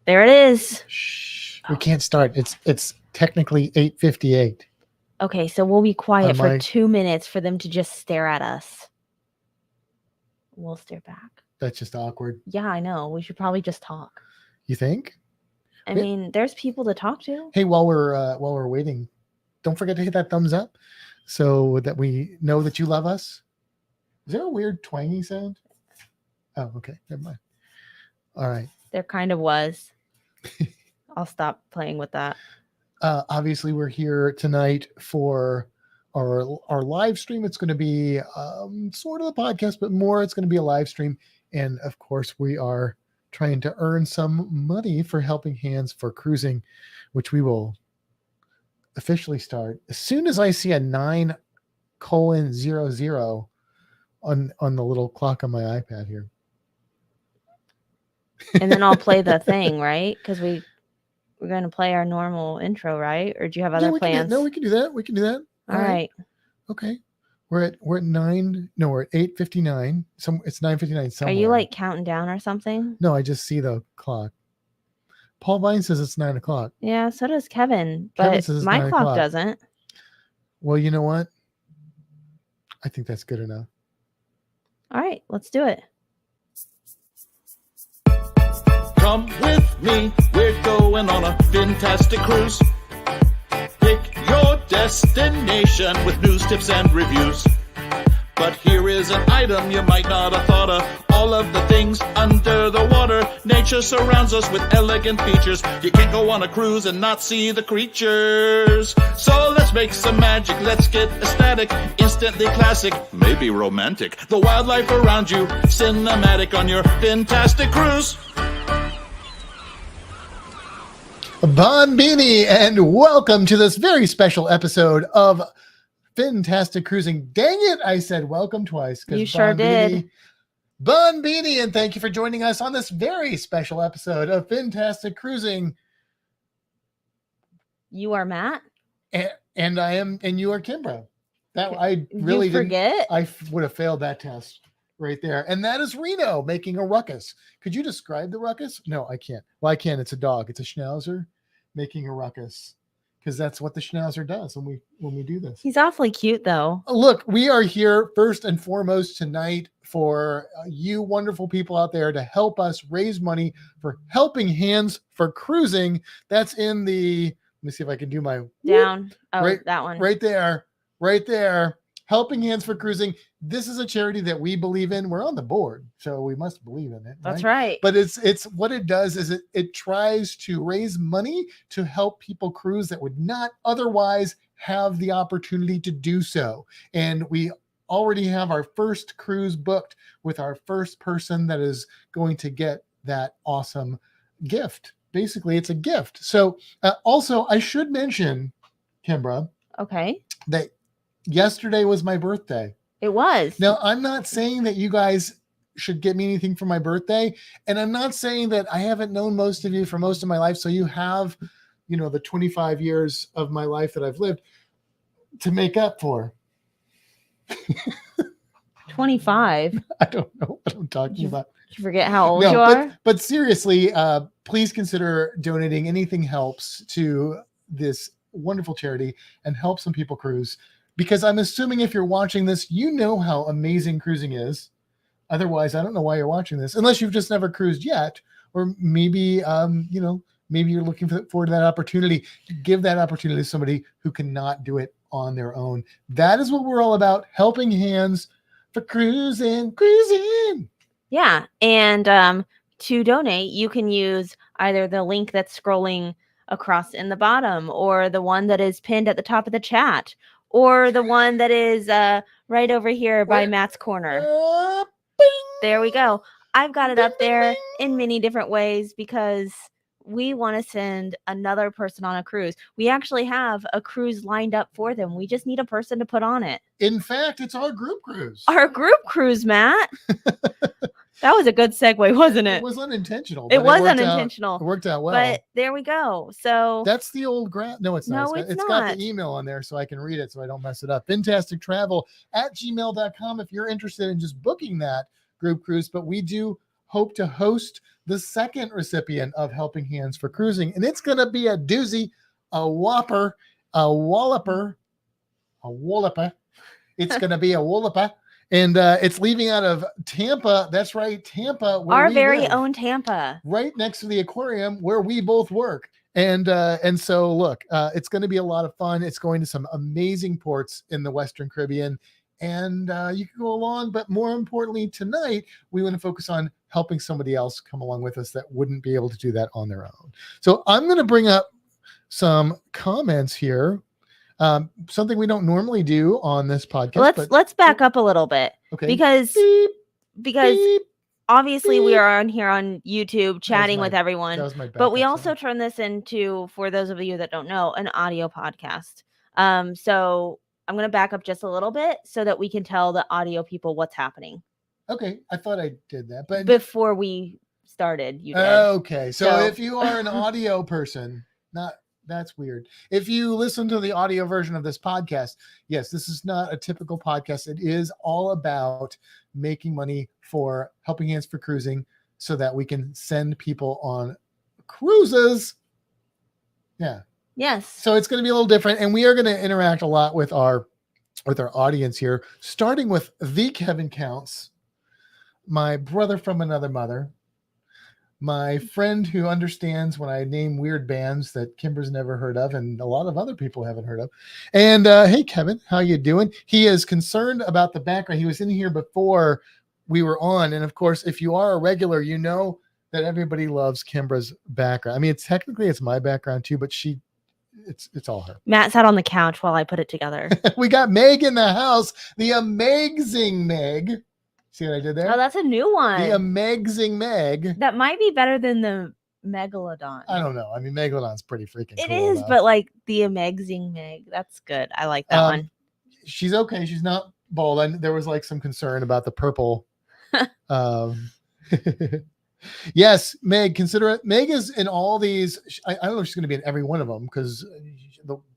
There it is. Shh. We can't start. It's technically 8:58. Okay, so we'll be quiet for 2 minutes for them to just stare at us. We'll stare back. That's just awkward. Yeah, I know. We should probably just talk. You think? I mean, there's people to talk to. Hey, while we're waiting, don't forget to hit that thumbs up so that we know that you love us. Is there a weird twangy sound? Oh, okay. Never mind. All right. There kind of was. I'll stop playing with that. Obviously, we're here tonight for our live stream. It's going to be sort of a podcast, but more it's going to be a live stream. And of course, we are trying to earn some money for Helping Hands for Cruising, which we will officially start as soon as I see a 9:00 on the little clock on my iPad here. And then I'll play the thing, right? Because we're going to play our normal intro, right? Or do you have other plans? We can do that. We can do that. All right. Okay. We're at 8:59. It's 9:59 somewhere. Are you like counting down or something? No, I just see the clock. Paul Vine says it's 9 o'clock. Yeah, so does Kevin, but my clock doesn't. Well, you know what? I think that's good enough. All right, let's do it. Come with me, we're going on a fantastic cruise. Pick your destination with news, tips, and reviews. But here is an item you might not have thought of. All of the things under the water. Nature surrounds us with elegant features. You can't go on a cruise and not see the creatures. So let's make some magic, let's get ecstatic. Instantly classic, maybe romantic. The wildlife around you, cinematic on your fantastic cruise. Bon Beanie, and welcome to this very special episode of Fantastic Cruising. Dang it, I said welcome twice. You sure did. Bon Beanie, and thank you for joining us on this very special episode of Fantastic Cruising. You are Matt? And I am, and you are Kimbra. That I really didn't forget. I would have failed that test right there. And that is Reno making a ruckus. Could you describe the ruckus? No, I can't. Well, I can. It's a dog. It's a schnauzer making a ruckus, because that's what the schnauzer does when we do this. He's awfully cute, though. Look, we are here first and foremost tonight for you wonderful people out there to help us raise money for Helping Hands for Cruising. That's in the, let me see if I can do my down. Oh, right, that one. Right there. Helping Hands for Cruising. This is a charity that we believe in. We're on the board, so we must believe in it. That's right. But it's what it does is it tries to raise money to help people cruise that would not otherwise have the opportunity to do so. And we already have our first cruise booked with our first person that is going to get that awesome gift. Basically, it's a gift. So also, I should mention, Kimbra, okay, that yesterday was my birthday. It was. Now, I'm not saying that you guys should get me anything for my birthday. And I'm not saying that I haven't known most of you for most of my life. So you have, the 25 years of my life that I've lived to make up for. 25? I don't know what I'm talking about. Did you forget how old you are? But seriously, please consider donating. Anything helps to this wonderful charity and help some people cruise. Because I'm assuming if you're watching this, you know how amazing cruising is. Otherwise, I don't know why you're watching this, unless you've just never cruised yet, or maybe, maybe you're looking forward to that opportunity. Give that opportunity to somebody who cannot do it on their own. That is what we're all about: Helping Hands for Cruising. Yeah, and to donate, you can use either the link that's scrolling across in the bottom, or the one that is pinned at the top of the chat, or the one that is right over here by Matt's corner. There we go. I've got it up there in many different ways because we want to send another person on a cruise. We actually have a cruise lined up for them. We just need a person to put on it. In fact, it's our group cruise. Our group cruise, Matt. That was a good segue, wasn't it? It was unintentional. It was unintentional. It worked out well. But there we go. So that's the old graph. No, it's not. It's not. Got the email on there so I can read it so I don't mess it up. fantastictravel@gmail.com if you're interested in just booking that group cruise. But we do hope to host the second recipient of Helping Hands for Cruising, and it's going to be a doozy, a whopper, a walloper. It's going to be a walloper, and it's leaving out of Tampa. That's right, Tampa, where Our we very live, own Tampa. right next to the aquarium where we both work. And so look, it's going to be a lot of fun. It's going to some amazing ports in the Western Caribbean, and you can go along. But more importantly, tonight we want to focus on helping somebody else come along with us that wouldn't be able to do that on their own. So I'm going to bring up some comments here. Something we don't normally do on this podcast. Let's back up a little bit. Okay. Because Beep. obviously we Beep. are on here on YouTube chatting with That everyone. was my But we backup also sound. turn this into, for those of you that don't know, an audio podcast. So I'm going to back up just a little bit so that we can tell the audio people what's happening. Okay, I thought I did that, but Before we started, you did. okay. So So- if you are an audio person, that's weird. If you listen to the audio version of this podcast, yes, this is not a typical podcast. It is all about making money for Helping Hands for Cruising so that we can send people on cruises. Yeah. Yes. So it's going to be a little different, and we are going to interact a lot with our audience here, starting with the Kevin Counts, my brother from another mother, my friend who understands when I name weird bands that Kimber's never heard of and a lot of other people haven't heard of. And hey, Kevin, how you doing? He is concerned about the background. He was in here before we were on. And of course, if you are a regular, you know that everybody loves Kimbra's background. I mean, it's my background too, but it's all her. Matt sat on the couch while I put it together. We got Meg in the house, the amazing Meg. See what I did there? Oh, that's a new one. The amazing Meg. That might be better than the Megalodon. I don't know. I mean, Megalodon's pretty freaking It cool. is, though. but like the amazing Meg. That's good. I like that one. She's okay. She's not bald. And there was like some concern about the purple. Yes, Meg, consider it. Meg is in all these. I don't know if she's going to be in every one of them because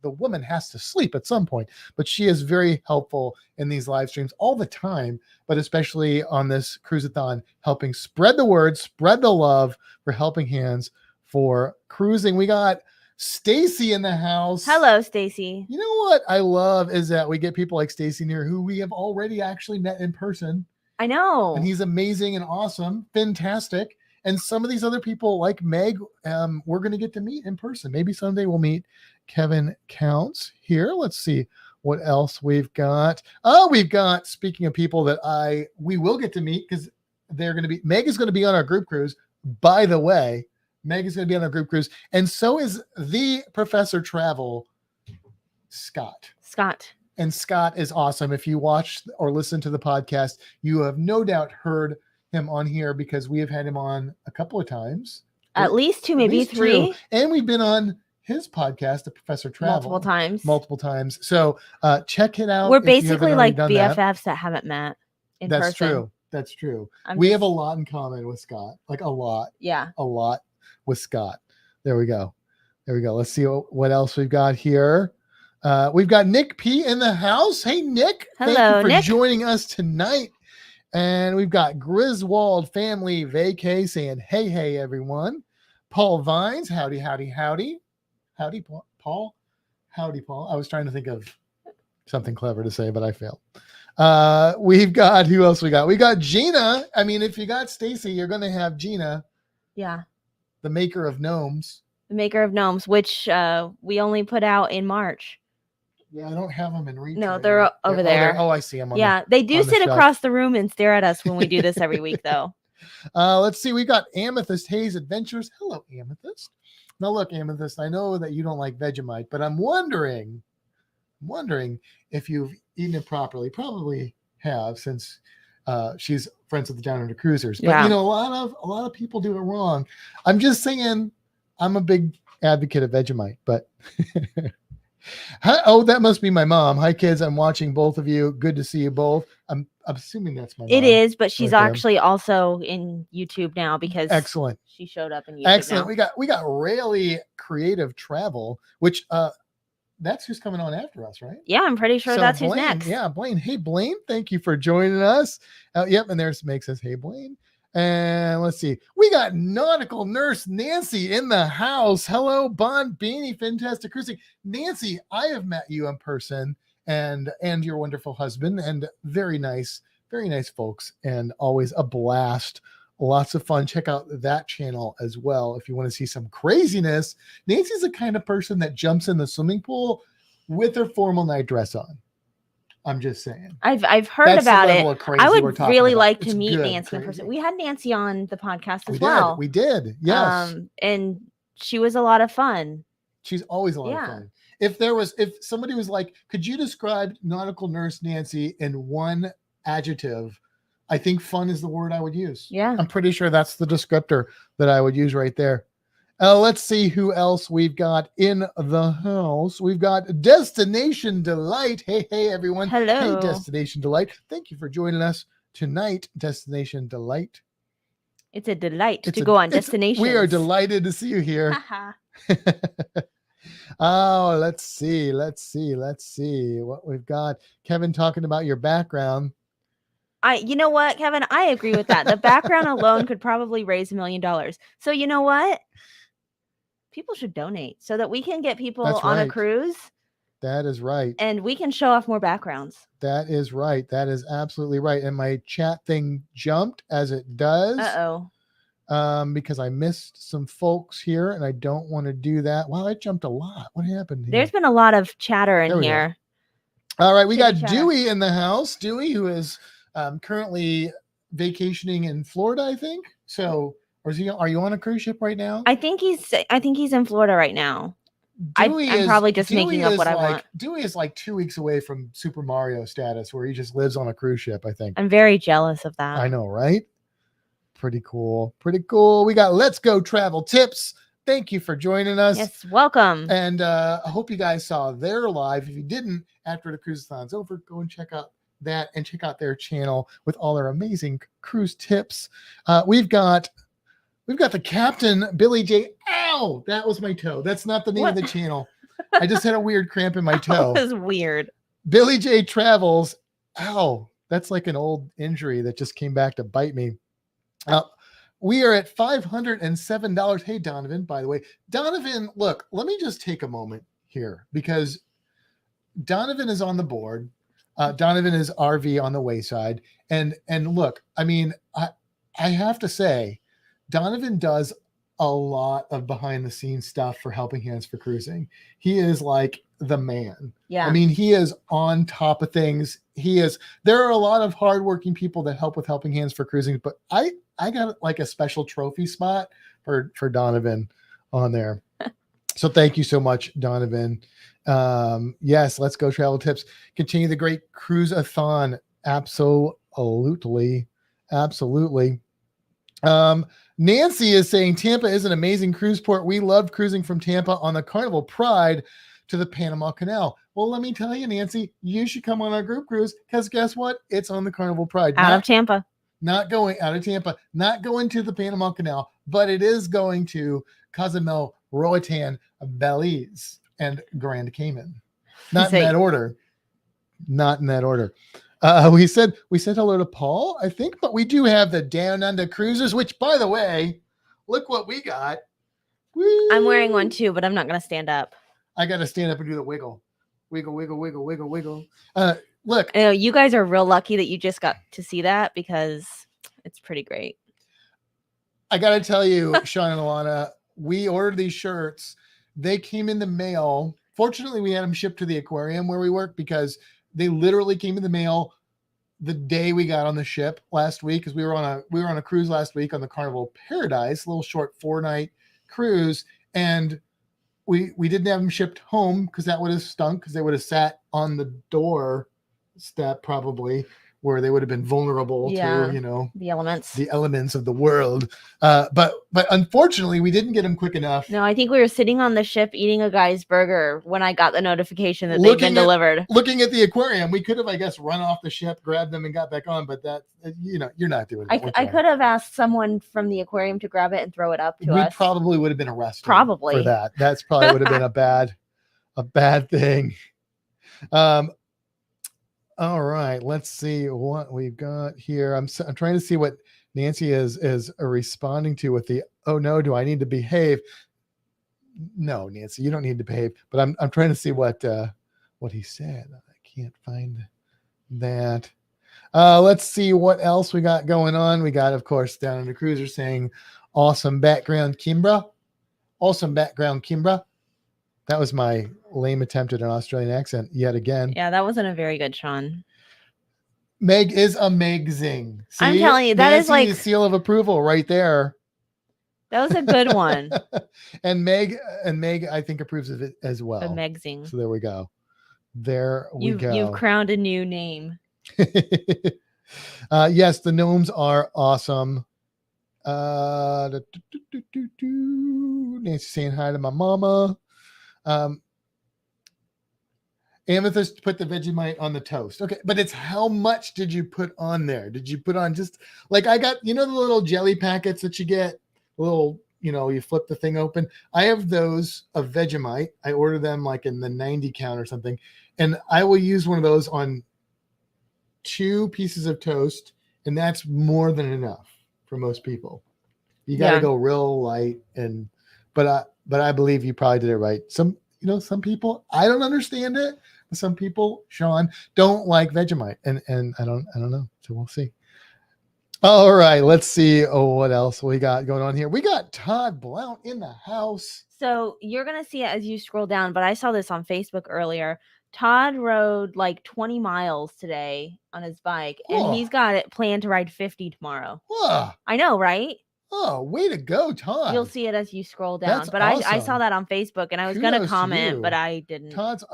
the woman has to sleep at some point, but she is very helpful in these live streams all the time, but especially on this CRUISE-A-THON, helping spread the word, spread the love for Helping Hands for Cruising. We got Stacy in the house. Hello, Stacy. You know what I love is that we get people like Stacy here who we have already actually met in person. I know. And he's amazing and awesome, fantastic. And some of these other people like Meg, we're going to get to meet in person. Maybe someday we'll meet Kevin Counts here. Let's see what else we've got. Oh, we've got, speaking of people that we will get to meet because Meg is going to be on our group cruise. By the way, Meg is going to be on our group cruise. And so is the Professor Travel, Scott. And Scott is awesome. If you watch or listen to the podcast, you have no doubt heard him on here because we have had him on a couple of times. At least two, maybe three. And we've been on his podcast, The Professor Travel. Multiple times. So check it out. We're basically like BFFs that haven't met in person. That's true. We have a lot in common with Scott. Like a lot. Yeah. A lot with Scott. There we go. Let's see what else we've got here. We've got Nick P in the house. Hey, Nick. Hello, thank you for Nick. joining us tonight. And we've got Griswold Family Vacay saying, hey, everyone. Paul Vines. Howdy. Howdy, Paul. Howdy, Paul. I was trying to think of something clever to say, but I failed. We've got, who else we got? We got Gina. I mean, if you got Stacy, you're going to have Gina. Yeah. The maker of gnomes. Which we only put out in March. Yeah, I don't have them in reach. No, they're over there. Oh, I see them. They do sit across the room and stare at us when we do this every week, though. Let's see. We got Amethyst Hayes Adventures. Hello, Amethyst. Now, look, Amethyst, I know that you don't like Vegemite, but I'm wondering if you've eaten it properly. Probably have, since she's friends with the Down Under Cruisers. But Yeah. you know, a lot of people do it wrong. I'm just saying, I'm a big advocate of Vegemite, but. Oh, that must be my mom. Hi, kids. I'm watching both of you. Good to see you both. I'm assuming that's my mom. It is, but she's right there. actually also in YouTube now because Excellent. she showed up in YouTube. Excellent. Now. We got really creative travel, which that's who's coming on after us, right? Yeah, I'm pretty sure that's Blaine, who's next. Yeah, Blaine. Hey, Blaine. Thank you for joining us. Yep, and there's Meg says, hey, Blaine. And let's see. We got nautical nurse Nancy in the house. Hello, Bon Beanie, fantastic cruising. Nancy, I have met you in person and your wonderful husband, and very nice folks, and always a blast. Lots of fun. Check out that channel as well if you want to see some craziness. Nancy's the kind of person that jumps in the swimming pool with her formal night dress on. I'm just saying. I've heard That's about the it. level of crazy I we're would talking really about. like It's to meet good Nancy in crazy. person. We had Nancy on the podcast as well. We did. Yes. And she was a lot of fun. She's always a lot of fun. If somebody was like, could you describe nautical nurse Nancy in one adjective? I think fun is the word I would use. Yeah. I'm pretty sure that's the descriptor that I would use right there. Let's see who else we've got in the house. We've got Destination Delight. Hey, everyone. Hello. Hey, Destination Delight. Thank you for joining us tonight, Destination Delight. It's a delight to go on destinations. We are delighted to see you here. Oh, let's see what we've got. Kevin talking about your background. You know what, Kevin? I agree with that. The background alone could probably raise $1 million. So you know what? People should donate so that we can get people on a cruise. That is right. And we can show off more backgrounds. That is right. That is absolutely right. And my chat thing jumped as it does. Because I missed some folks here and I don't want to do that. Wow, it jumped a lot. What happened here? There's been a lot of chatter in here. All right, we got Dewey in the house. Dewey, who is currently vacationing in Florida, I think. So, are you on a cruise ship right now? I think he's in Florida right now. I'm probably just making up what I want. Dewey is like 2 weeks away from Super Mario status, where he just lives on a cruise ship, I think. I'm very jealous of that. I know, right? Pretty cool. We got Let's Go Travel Tips. Thank you for joining us. Yes, welcome. And I hope you guys saw their live. If you didn't, after the CRUISE-A-THON's over, go and check out that and check out their channel with all their amazing cruise tips. We've got the captain, Billy J. Ow! That was my toe. That's not the name of the channel. I just had a weird cramp in my toe. That was weird. Billy J. Travels. Ow! That's like an old injury that just came back to bite me. We are at $507. Hey, Donovan, by the way. Donovan, look, let me just take a moment here because Donovan is on the board. Donovan is RV on the wayside. And look, I mean, I have to say, Donovan does a lot of behind the scenes stuff for Helping Hands for Cruising. He is like the man. Yeah. I mean, he is on top of things. There are a lot of hardworking people that help with Helping Hands for Cruising, but I got like a special trophy spot for Donovan on there. So thank you so much, Donovan. Yes, Let's Go Travel Tips. Continue the great CRUISE-A-THON. Absolutely. Nancy is saying Tampa is an amazing cruise port. We loved cruising from Tampa on the Carnival Pride to the Panama Canal. Well, let me tell you, Nancy, you should come on our group cruise because guess what? It's on the Carnival Pride. Out of Tampa. Not going out of Tampa, not going to the Panama Canal, but it is going to Cozumel, Roatan, Belize, and Grand Cayman. Not in that order. We said hello to Paul, I think, but we do have the Down Under cruises, which, by the way, look what we got. Woo! I'm wearing one too, but I'm not going to stand up. I got to stand up and do the wiggle. Look. I know, you guys are real lucky that you just got to see that because it's pretty great. I got to tell you, Shaun and Ilana, we ordered these shirts. They came in the mail. Fortunately, we had them shipped to the aquarium where we work because they literally came in the mail the day we got on the ship last week because we were on a cruise last week on the Carnival Paradise, a little short 4-night cruise, and we didn't have them shipped home because that would have stunk because they would have sat on the door step probably where they would have been vulnerable to the elements of the world. But unfortunately we didn't get them quick enough. No, I think we were sitting on the ship eating a guy's burger when I got the notification that they've been delivered. Looking at the aquarium, we could have, I guess, run off the ship, grabbed them and got back on, but that, you're not doing that. I could have asked someone from the aquarium to grab it and throw it up to us. We probably would have been arrested for that. That's probably would have been a bad thing. All right, let's see what we've got here. I'm trying to see what Nancy is responding to with the, oh no, do I need to behave? No, Nancy, you don't need to behave. But I'm trying to see what he said. I can't find that. Let's see what else we got going on. We got, of course, Down Under Cruiser saying, awesome background, Kimbra. Awesome background, Kimbra. That was my lame attempt at an Australian accent yet again. Yeah, that wasn't a very good, Shaun. Meg is amazing. See? I'm telling you, that is like seal of approval right there. That was a good one. and Meg, I think approves of it as well. Amazing. So there we go. There we go. You've crowned a new name. Yes, the gnomes are awesome. Nancy saying hi to my mama. Amethyst put the Vegemite on the toast. Okay, but it's how much did you put on there? Did you put on just like I got, the little jelly packets that you get, little, you flip the thing open. I have those of Vegemite. I order them like in the 90 count or something. And I will use one of those on 2 pieces of toast. And that's more than enough for most people. You got to go real light. But I believe you probably did it right. Some people, I don't understand it. Some people, Shaun, don't like Vegemite, and I don't know. So we'll see. All right, let's see. Oh, what else we got going on here? We got Todd Blount in the house. So you're gonna see it as you scroll down, but I saw this on Facebook earlier. Todd rode like 20 miles today on his bike, and he's got it planned to ride 50 tomorrow. I know, right? Oh, way to go, Todd. You'll see it as you scroll down. That's but awesome. I saw that on Facebook, and I was going to comment, but I didn't. Todd's,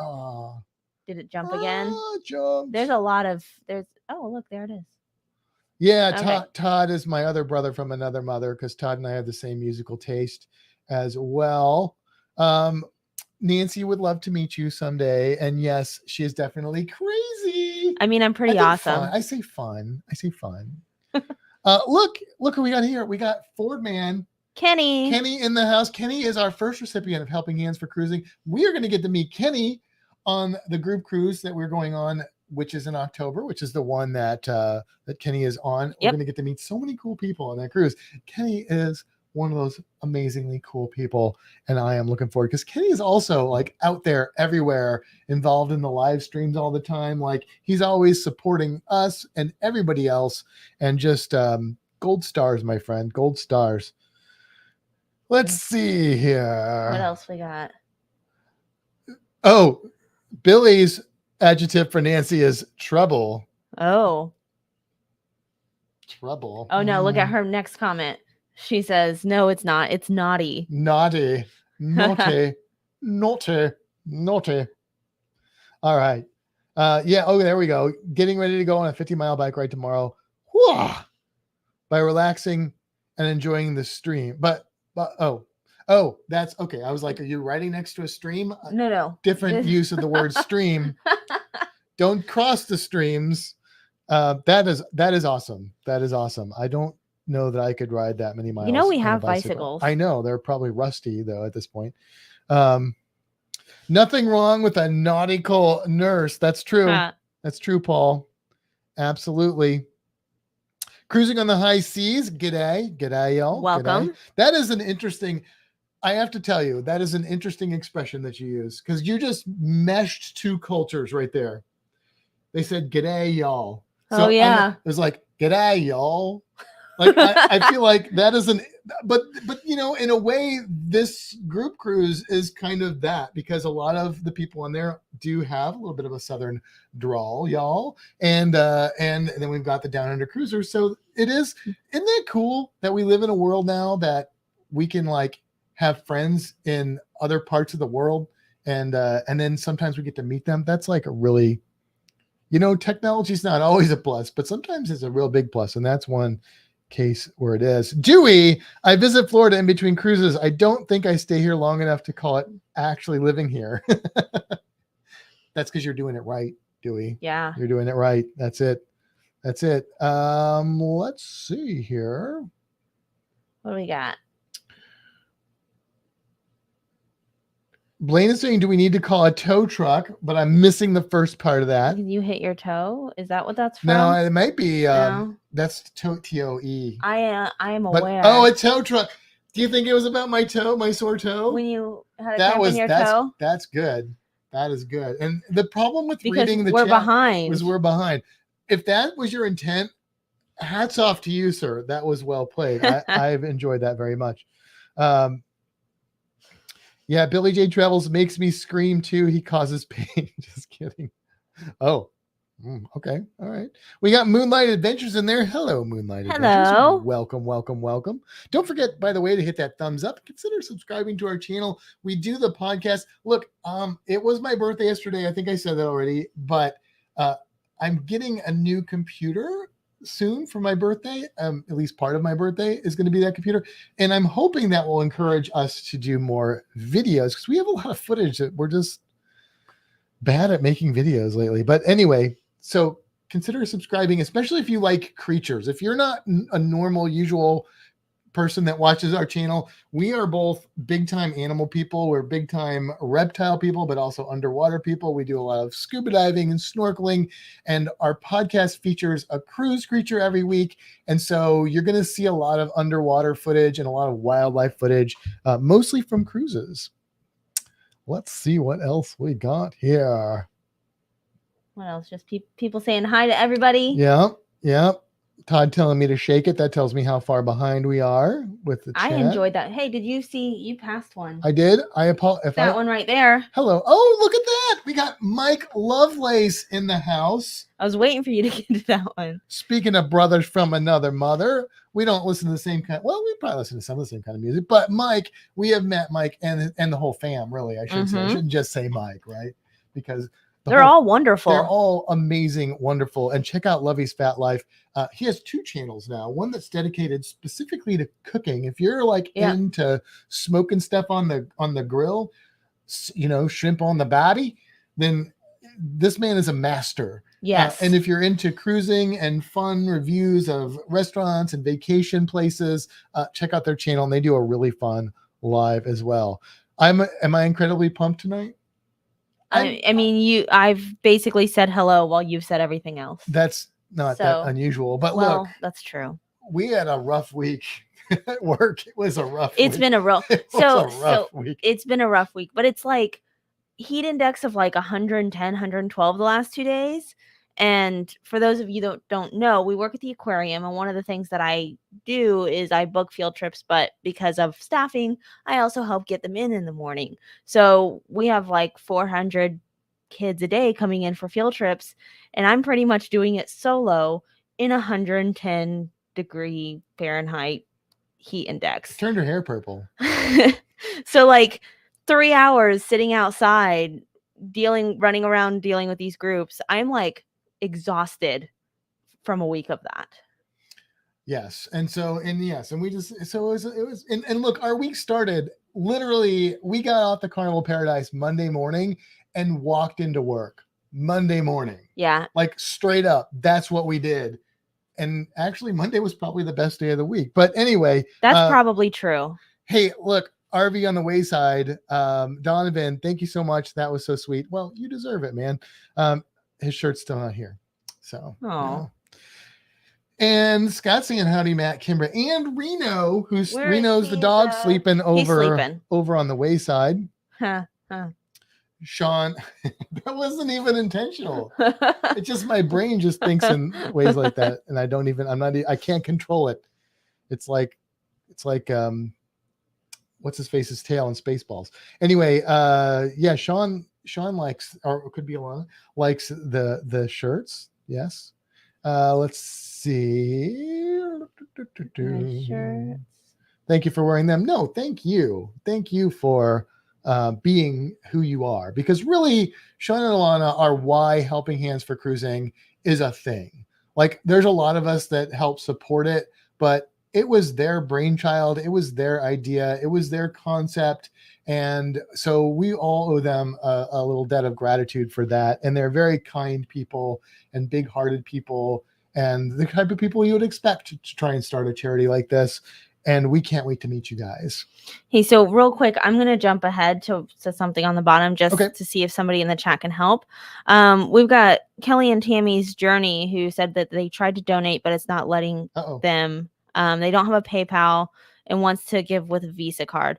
Did it jump again? Jumped. There's a lot of, oh, look, there it is. Yeah, okay. Todd is my other brother from another mother, because Todd and I have the same musical taste as well. Nancy would love to meet you someday. And yes, she is definitely crazy. I mean, I'm pretty awesome. Fun. I say fun. Look who we got here. We got Ford Man Kenny in the house. Kenny is our first recipient of Helping Hands for Cruising. We are going to get to meet Kenny on the group cruise that we're going on, which is in October, which is the one that Kenny is on. We're going to get to meet so many cool people on that cruise. Kenny is one of those amazingly cool people, and I am looking forward, because Kenny is also like out there everywhere, involved in the live streams all the time. Like, he's always supporting us and everybody else, and just gold stars, my friend, gold stars. Let's see here. What else we got? Oh, Billy's adjective for Nancy is trouble. Oh, trouble. Oh no, look at her next comment. She says, no, it's not. It's naughty. Naughty. Naughty. All right. Yeah. Oh, there we go. Getting ready to go on a 50-mile bike ride tomorrow. Whew, by relaxing and enjoying the stream. But oh, that's okay. I was like, are you riding next to a stream? No. Different use of the word stream. Don't cross the streams. That is awesome. That is awesome. I don't know that I could ride that many miles. We have bicycles. I know they're probably rusty though at this point. Nothing wrong with a nautical nurse. That's true. That's true, Paul. Absolutely. Cruising on the high seas. G'day, y'all. Welcome. G'day. That is an interesting, I have to tell you, that is an interesting expression that you use, because you just meshed 2 cultures right there. They said, g'day, y'all. So yeah. It was like, g'day, y'all. Like, I feel like that isn't, but in a way, this group cruise is kind of that, because a lot of the people on there do have a little bit of a Southern drawl, y'all. And then we've got the Down Under cruisers. So isn't that cool that we live in a world now that we can like have friends in other parts of the world, and then sometimes we get to meet them. That's like a really, technology is not always a plus, but sometimes it's a real big plus, and that's one case where it is. Dewey, I visit Florida in between cruises. I don't think I stay here long enough to call it actually living here. That's because you're doing it right, Dewey. Yeah, you're doing it right. That's it. Let's see here. What do we got? Blaine is saying, do we need to call a tow truck? But I'm missing the first part of that. You hit your toe? Is that what that's from? No, it might be. No. That's TOE. I am But aware. a tow truck. Do you think it was about my toe, my sore toe? When you had a cramp in your toe? That's good. That is good. And the problem with Because reading the we're chat behind. was we're behind. If that was your intent, hats off to you, sir. That was well played. I've enjoyed that very much. Yeah, Billy J Travels makes me scream too. He causes pain. Just kidding. Oh, okay. All right. We got Moonlight Adventures in there. Hello, Moonlight Adventures. Hello. Welcome, welcome, welcome. Don't forget, by the way, to hit that thumbs up. Consider subscribing to our channel. We do the podcast. Look, it was my birthday yesterday. I think I said that already, but I'm getting a new computer soon for my birthday. At least part of my birthday is going to be that computer. And I'm hoping that will encourage us to do more videos because we have a lot of footage that we're just bad at making videos lately. But anyway, so consider subscribing, especially if you like creatures. If you're not a normal, usual person that watches our channel, we are both big time animal people. We're big time reptile people, but also underwater people. We do a lot of scuba diving and snorkeling, and our podcast features a cruise creature every week. And so you're going to see a lot of underwater footage and a lot of wildlife footage, mostly from cruises. Let's see what else we got here. What else? Just people saying hi to everybody. Yeah. Todd telling me to shake it. That tells me how far behind we are with the chat. I enjoyed that. Hey, did you see? You passed one. I did. I apologize. That one right there. Hello. Oh, look at that. We got Mike Lovelace in the house. I was waiting for you to get to that one. Speaking of brothers from another mother, we don't listen to the same kind. Well, we probably listen to some of the same kind of music, but Mike, we have met Mike and the whole fam, really. I should say. I shouldn't just say Mike, right? Because they're all wonderful. They're all amazing, wonderful. And check out Lovey's Fat Life. He has 2 channels now. One that's dedicated specifically to cooking. If you're like into smoking stuff on the grill, shrimp on the body, then this man is a master. Yes. And if you're into cruising and fun reviews of restaurants and vacation places, check out their channel. And they do a really fun live as well. Am I incredibly pumped tonight? I mean, I've basically said hello while you've said everything else. That's not that unusual, but look, that's true. We had a rough week at work. It was a rough week. Been a rough week. It's been a rough week, but it's like heat index of like 110, 112 the last 2 days. And for those of you that don't know, we work at the aquarium, and one of the things that I do is I book field trips, but because of staffing, I also help get them in the morning. So we have like 400 kids a day coming in for field trips, and I'm pretty much doing it solo in 110 degree Fahrenheit heat index. Turned her hair purple. So like 3 hours sitting outside, running around dealing with these groups. I'm like exhausted from a week of that. Yes. And we just, so it was, and look, our week started literally, we got off the Carnival Paradise Monday morning and walked into work Monday morning. Yeah. Like straight up. That's what we did. And actually Monday was probably the best day of the week. But anyway, that's probably true. Hey, look, RV on the Wayside, Donovan, thank you so much. That was so sweet. Well, you deserve it, man. His shirt's still not here. So, And Scott saying howdy, Matt, Kimbra, and Reno, Reno's the dog sleeping over on the Wayside. Shaun, that wasn't even intentional. It's just my brain just thinks in ways like that, and I can't control it. It's like what's his face's tail in Spaceballs. Anyway, Shaun likes, or it could be Ilana, likes the shirts. Yes. Let's see. Shirts. Thank you for wearing them. No, thank you. Thank you for being who you are, because really Shaun and Ilana are why Helping Hands for Cruising is a thing. Like, there's a lot of us that help support it, but it was their brainchild. It was their idea. It was their concept. And so we all owe them a little debt of gratitude for that. And they're very kind people and big-hearted people, and the type of people you would expect to try and start a charity like this. And we can't wait to meet you guys. Hey, so real quick, I'm going to jump ahead to something on the bottom just Okay. to see if somebody in the chat can help. We've got Kelly and Tammy's Journey who said that they tried to donate, but it's not letting them. They don't have a PayPal and wants to give with a Visa card.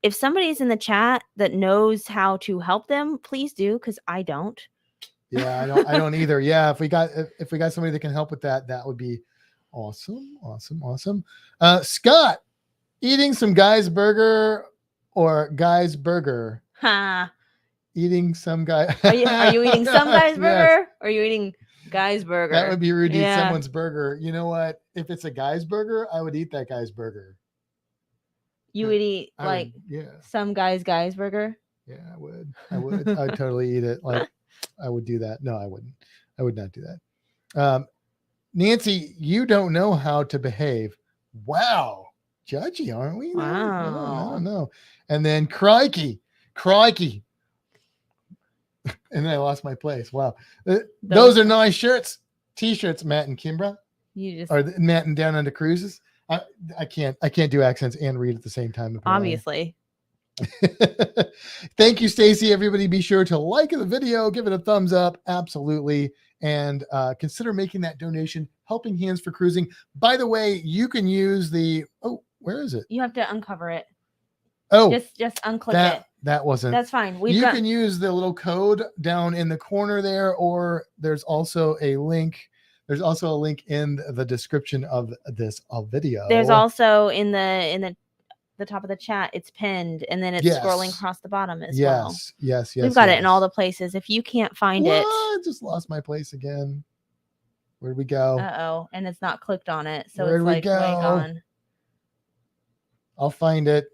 If somebody's in the chat that knows how to help them, please do, because I don't. Yeah, I don't either. Yeah, if we got somebody that can help with that, that would be awesome. Scott, eating some Guy's burger or Guy's burger? Ha. Eating some guy. Are you eating some Guy's burger? Yes. Or are you eating Guy's burger? That would be rude to eat someone's burger. You know what? If it's a Guy's burger, I would eat that guy's burger. You would eat some guy's burger? Yeah, I would. I'd totally eat it. Like I would do that. No, I wouldn't. I would not do that. Nancy, you don't know how to behave. Wow. Judgy, aren't we? Wow. I don't know. And then crikey. And then I lost my place. Wow. Those are nice shirts. T-shirts, Matt and Kimbra. Or Matt and Down Under Cruises. I can't do accents and read at the same time. Obviously. Thank you, Stacy. Everybody be sure to like the video, give it a thumbs up. Absolutely. And consider making that donation, Helping Hands for Cruising. By the way, you can use where is it? You have to uncover it. Oh, just unclick it. That wasn't. That's fine. You can use the little code down in the corner there, or there's also a link. There's also a link in the description of this video. There's also in the top of the chat, it's pinned, and then it's scrolling across the bottom as well. Yes. We've got it in all the places. If you can't find it. I just lost my place again. Where'd we go? Uh-oh. And it's not clicked on it. So Where'd it's like way gone. I'll find it.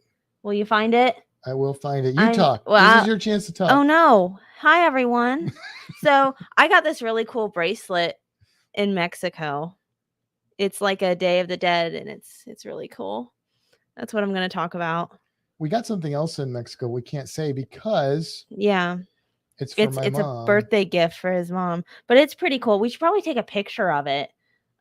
Will you find it? I will find it. You talk. This is your chance to talk. Oh no. Hi everyone. So I got this really cool bracelet in Mexico. It's like a Day of the Dead, and it's really cool. That's what I'm going to talk about. We got something else in Mexico we can't say because it's for my mom. It's a birthday gift for his mom, but it's pretty cool. We should probably take a picture of it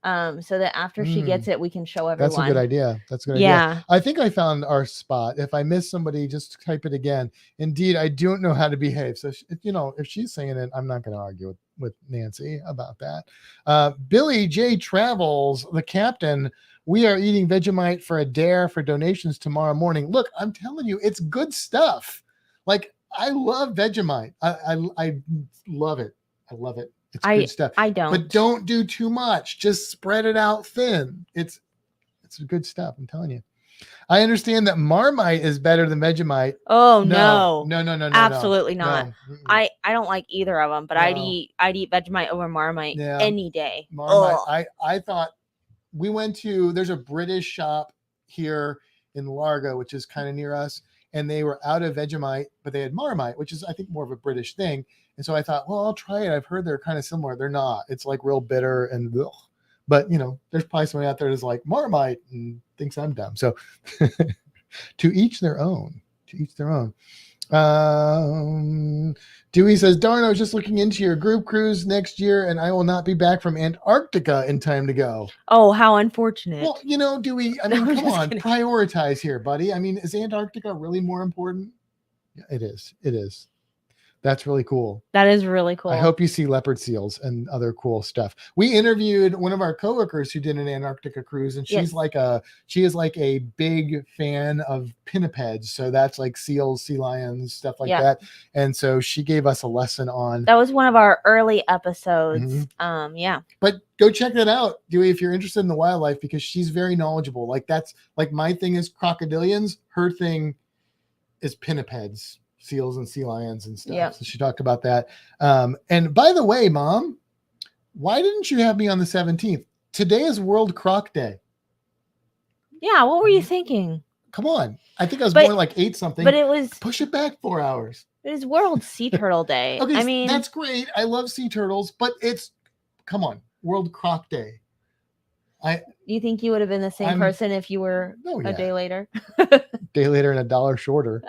so that after she gets it, we can show everyone. That's a good idea. Idea. I think I found our spot. If I miss somebody, just type it again. Indeed, I don't know how to behave. So, if she's saying it, I'm not going to argue with Nancy about that. Billy J Travels, the captain. We are eating Vegemite for a dare for donations tomorrow morning. Look, I'm telling you, it's good stuff. Like, I love Vegemite. I love it. I love it. It's good stuff. I don't. But don't do too much. Just spread it out thin. It's good stuff. I'm telling you. I understand that Marmite is better than Vegemite. Oh, no. No. Absolutely not. No. I don't like either of them, but no. I'd eat Vegemite over Marmite any day. Marmite. I thought we went to, there's a British shop here in Largo, which is kind of near us. And they were out of Vegemite, but they had Marmite, which is, I think, more of a British thing. And so I thought, well, I'll try it. I've heard they're kind of similar. They're not. It's like real bitter and ugh. But, there's probably somebody out there that's like Marmite and thinks I'm dumb. So to each their own. Dewey says, darn, I was just looking into your group cruise next year, and I will not be back from Antarctica in time to go. Oh, how unfortunate. Well, Dewey, I mean, come on, prioritize here, buddy. I mean, is Antarctica really more important? Yeah, it is. That's really cool. That is really cool. I hope you see leopard seals and other cool stuff. We interviewed one of our coworkers who did an Antarctica cruise, and she is like a big fan of pinnipeds. So that's like seals, sea lions, stuff like that. And so she gave us a lesson on that. Was one of our early episodes. Mm-hmm. But go check that out, Dewey, if you're interested in the wildlife, because she's very knowledgeable. Like that's like my thing is crocodilians. Her thing is pinnipeds. Seals and sea lions and stuff. Yep. So she talked about that. And by the way, Mom, why didn't you have me on the 17th? Today is World Croc Day. Yeah, what were you thinking? Come on. I think I was born like 8 something. But it was push it back 4 hours. It is World Sea Turtle Day. Okay, I mean, that's great. I love sea turtles, but come on, World Croc Day. Do you think you would have been the same person if you were a day later? Day later and $1 shorter.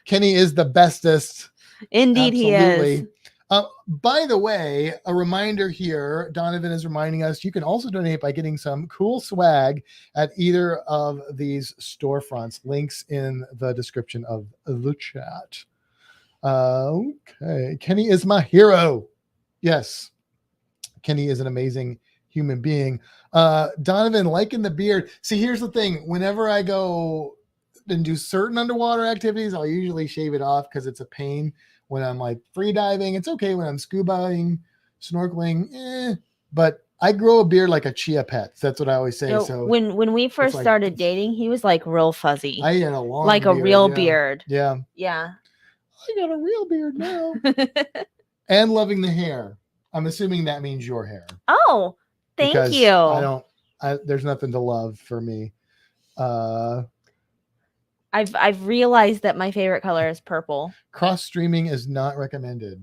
Kenny is the bestest. Indeed, absolutely. He is. By the way, a reminder here, Donovan is reminding us you can also donate by getting some cool swag at either of these storefronts. Links in the description of the chat. Okay. Kenny is my hero. Yes. Kenny is an amazing human being. Donovan, liking the beard. See, here's the thing. Whenever I go and do certain underwater activities, I'll usually shave it off because it's a pain. When I'm like free diving, it's okay. When I'm scubaing, snorkeling, but I grow a beard like a chia pet. That's what I always say. You know, So when we first like- started dating, he was like real fuzzy, I had a long like a beard, real yeah. beard. Yeah. Yeah. I got a real beard now. And loving the hair. I'm assuming that means your hair. Oh, thank Because you. There's nothing to love for me. I've realized that my favorite color is purple. Cross streaming is not recommended.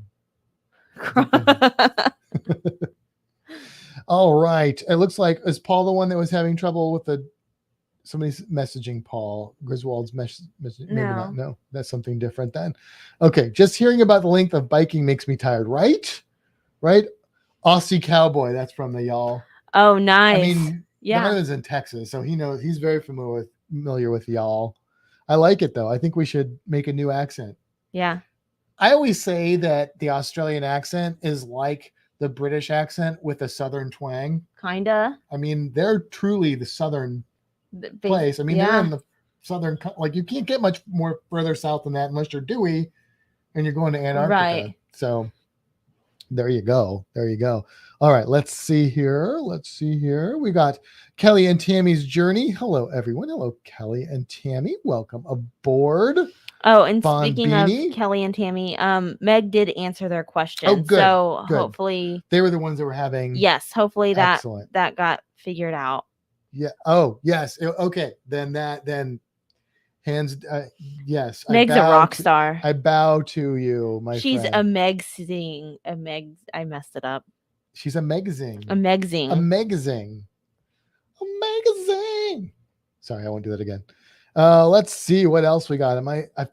All right. It looks like, is Paul the one that was having trouble with somebody's messaging Paul Griswold's message? Maybe not. No, that's something different then. Okay. Just hearing about the length of biking makes me tired. Right? Aussie Cowboy. That's from the y'all. Oh, nice. I mean, yeah. Donovan's in Texas, so he knows, he's very familiar with y'all. I like it though. I think we should make a new accent. Yeah. I always say that the Australian accent is like the British accent with a southern twang. Kinda. I mean, they're truly the southern place. I mean, they're in the southern, like you can't get much more further south than that unless you're Dewey and you're going to Antarctica. Right. So there you go. All right, let's see here. We got Kelly and Tammy's journey. Hello, everyone. Hello, Kelly and Tammy. Welcome aboard. Oh, and Bon speaking Beanie. of Kelly and Tammy, Meg did answer their question. Oh, good. So Good. hopefully They were the ones that were having. Yes, hopefully that Excellent. that got figured out. Yeah. Oh, yes. Okay. Then hands. Yes. Meg's a rock star. I bow to you, my She's friend. a Meg-zing. I messed it up. She's a Megzing. A Meg-zing. A Megzing. Sorry, I won't do that again. Let's see what else we got.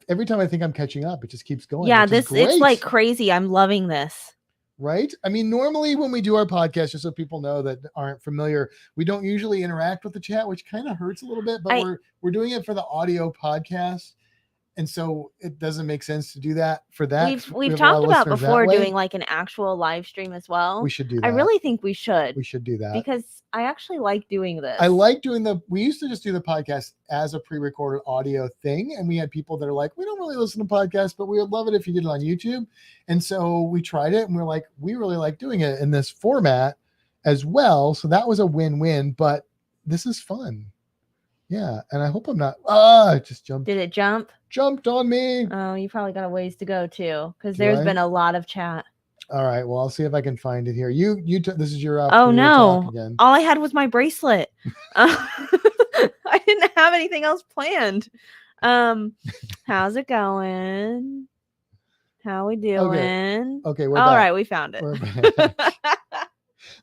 Every time I think I'm catching up, it just keeps going. Yeah, it's like crazy. I'm loving this. Right? I mean, normally when we do our podcast, just so people know that aren't familiar, we don't usually interact with the chat, which kind of hurts a little bit, but we're doing it for the audio podcast. And so it doesn't make sense to do that for that. We've talked about before doing like an actual live stream as well. We should do that. I really think we should. We should do that. Because I actually like doing this. I like doing we used to just do the podcast as a pre-recorded audio thing. And we had people that are like, we don't really listen to podcasts, but we would love it if you did it on YouTube. And so we tried it and we're like, we really like doing it in this format as well. So that was a win-win, but this is fun. Yeah. And I hope I'm not, it just jumped. Did it jump? Jumped on me. Oh, you probably got a ways to go too, because there's been a lot of chat. All right, well, I'll see if I can find it here. This is your Oh opportunity no! to talk again. All I had was my bracelet. I didn't have anything else planned. How's it going? How we doing? Okay, we're all back. right. We found it. We're back.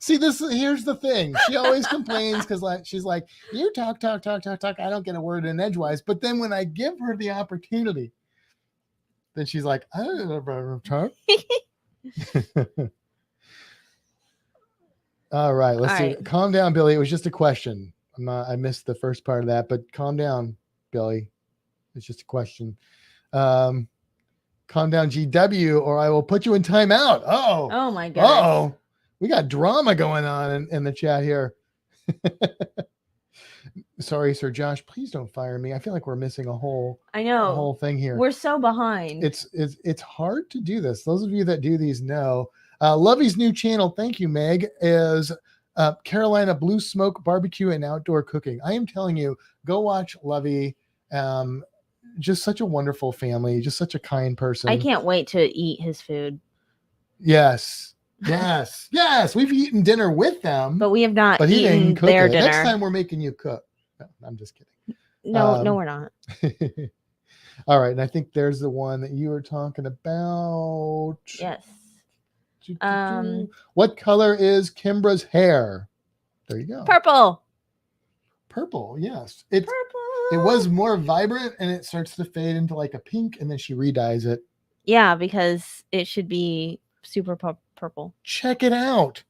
See, here's the thing. She always complains because she's like, you talk. I don't get a word in edgewise. But then when I give her the opportunity, then she's like, I don't know talk. All right, let's see. Right. Calm Calm down, Billy. It was just a question. I missed the first part of that, but calm down, Billy. It's just a question. Calm down, GW, or I will put you in timeout. Oh my goodness. We got drama going on in the chat here. Sorry, Sir Josh. Please don't fire me. I feel like we're missing a whole thing here. We're so behind. It's hard to do this. Those of you that do these know. Lovey's new channel, thank you, Meg, is Carolina Blue Smoke Barbecue and Outdoor Cooking. I am telling you, go watch Lovey. Just such a wonderful family. Just such a kind person. I can't wait to eat his food. Yes. We've eaten dinner with them, but we have not he eaten didn't cook their it. dinner. Next time we're making you cook. No, I'm just kidding. No, we're not. All right, and I think there's the one that you were talking about. Yes. What color is Kimbra's hair? There you go. Purple, yes. Purple. It was more vibrant and it starts to fade into like a pink and then she redyes it. Yeah, because it should be super purple. Check it out.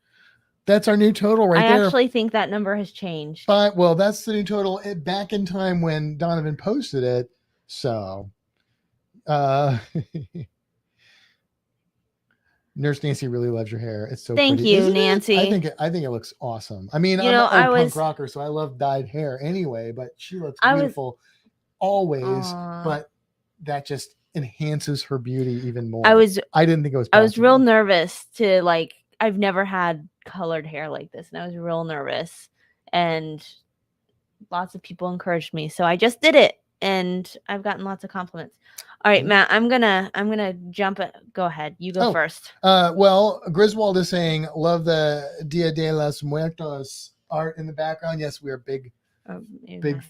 That's our new total right I there. actually think that number has changed. But well, that's the new total back in time when Donovan posted it. So Nurse Nancy really loves your hair. It's so Thank pretty. you, Isn't it? Nancy. I think it looks awesome. I mean, You I'm know, an old punk rocker, so I love dyed hair anyway, but she looks beautiful always, but that just enhances her beauty even more. I didn't think it was possible. I was real nervous to like, I've never had colored hair like this, and I was real nervous, and lots of people encouraged me, so I just did it, and I've gotten lots of compliments. All right, Matt, I'm gonna jump it. Go ahead, you go first. Well, Griswold is saying, love the Dia de los Muertos art in the background. Yes, we are big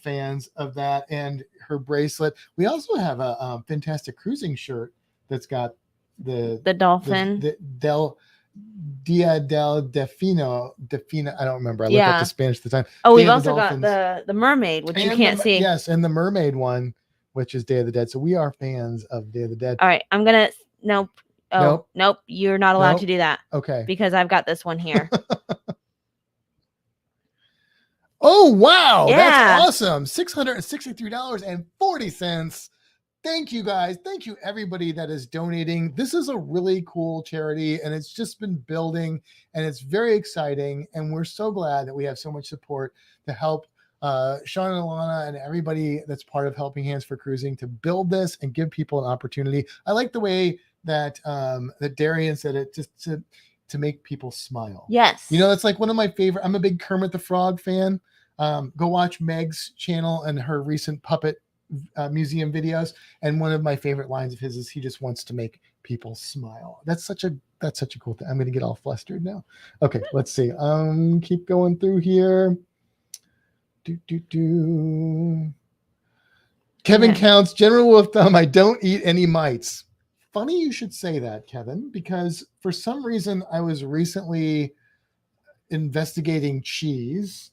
fans of that, and her bracelet. We also have a fantastic cruising shirt that's got the dolphin, the Dia del Defino. I don't remember. I looked up the Spanish at the time. Oh, we've also got the mermaid, which you can't see. Yes, and the mermaid one, which is Day of the Dead. So we are fans of Day of the Dead. All right, I'm gonna nope. You're not allowed to do that. Okay. Because I've got this one here. Oh wow, that's awesome. $663.40. Thank you guys. Thank you everybody that is donating. This is a really cool charity, and it's just been building, and it's very exciting, and we're so glad that we have so much support to help Shaun and Ilana and everybody that's part of Helping Hands for Cruising to build this and give people an opportunity. I like the way that that Darian said it, just to make people smile. Yes. You know, that's like one of my favorite. I'm a big Kermit the Frog fan. Go watch Meg's channel and her recent puppet museum videos, and one of my favorite lines of his is he just wants to make people smile. That's such a cool thing. I'm gonna get all flustered now. Okay, let's see. Keep going through here. Kevin counts. General rule of thumb: I don't eat any mites. Funny you should say that, Kevin, because for some reason I was recently investigating cheese.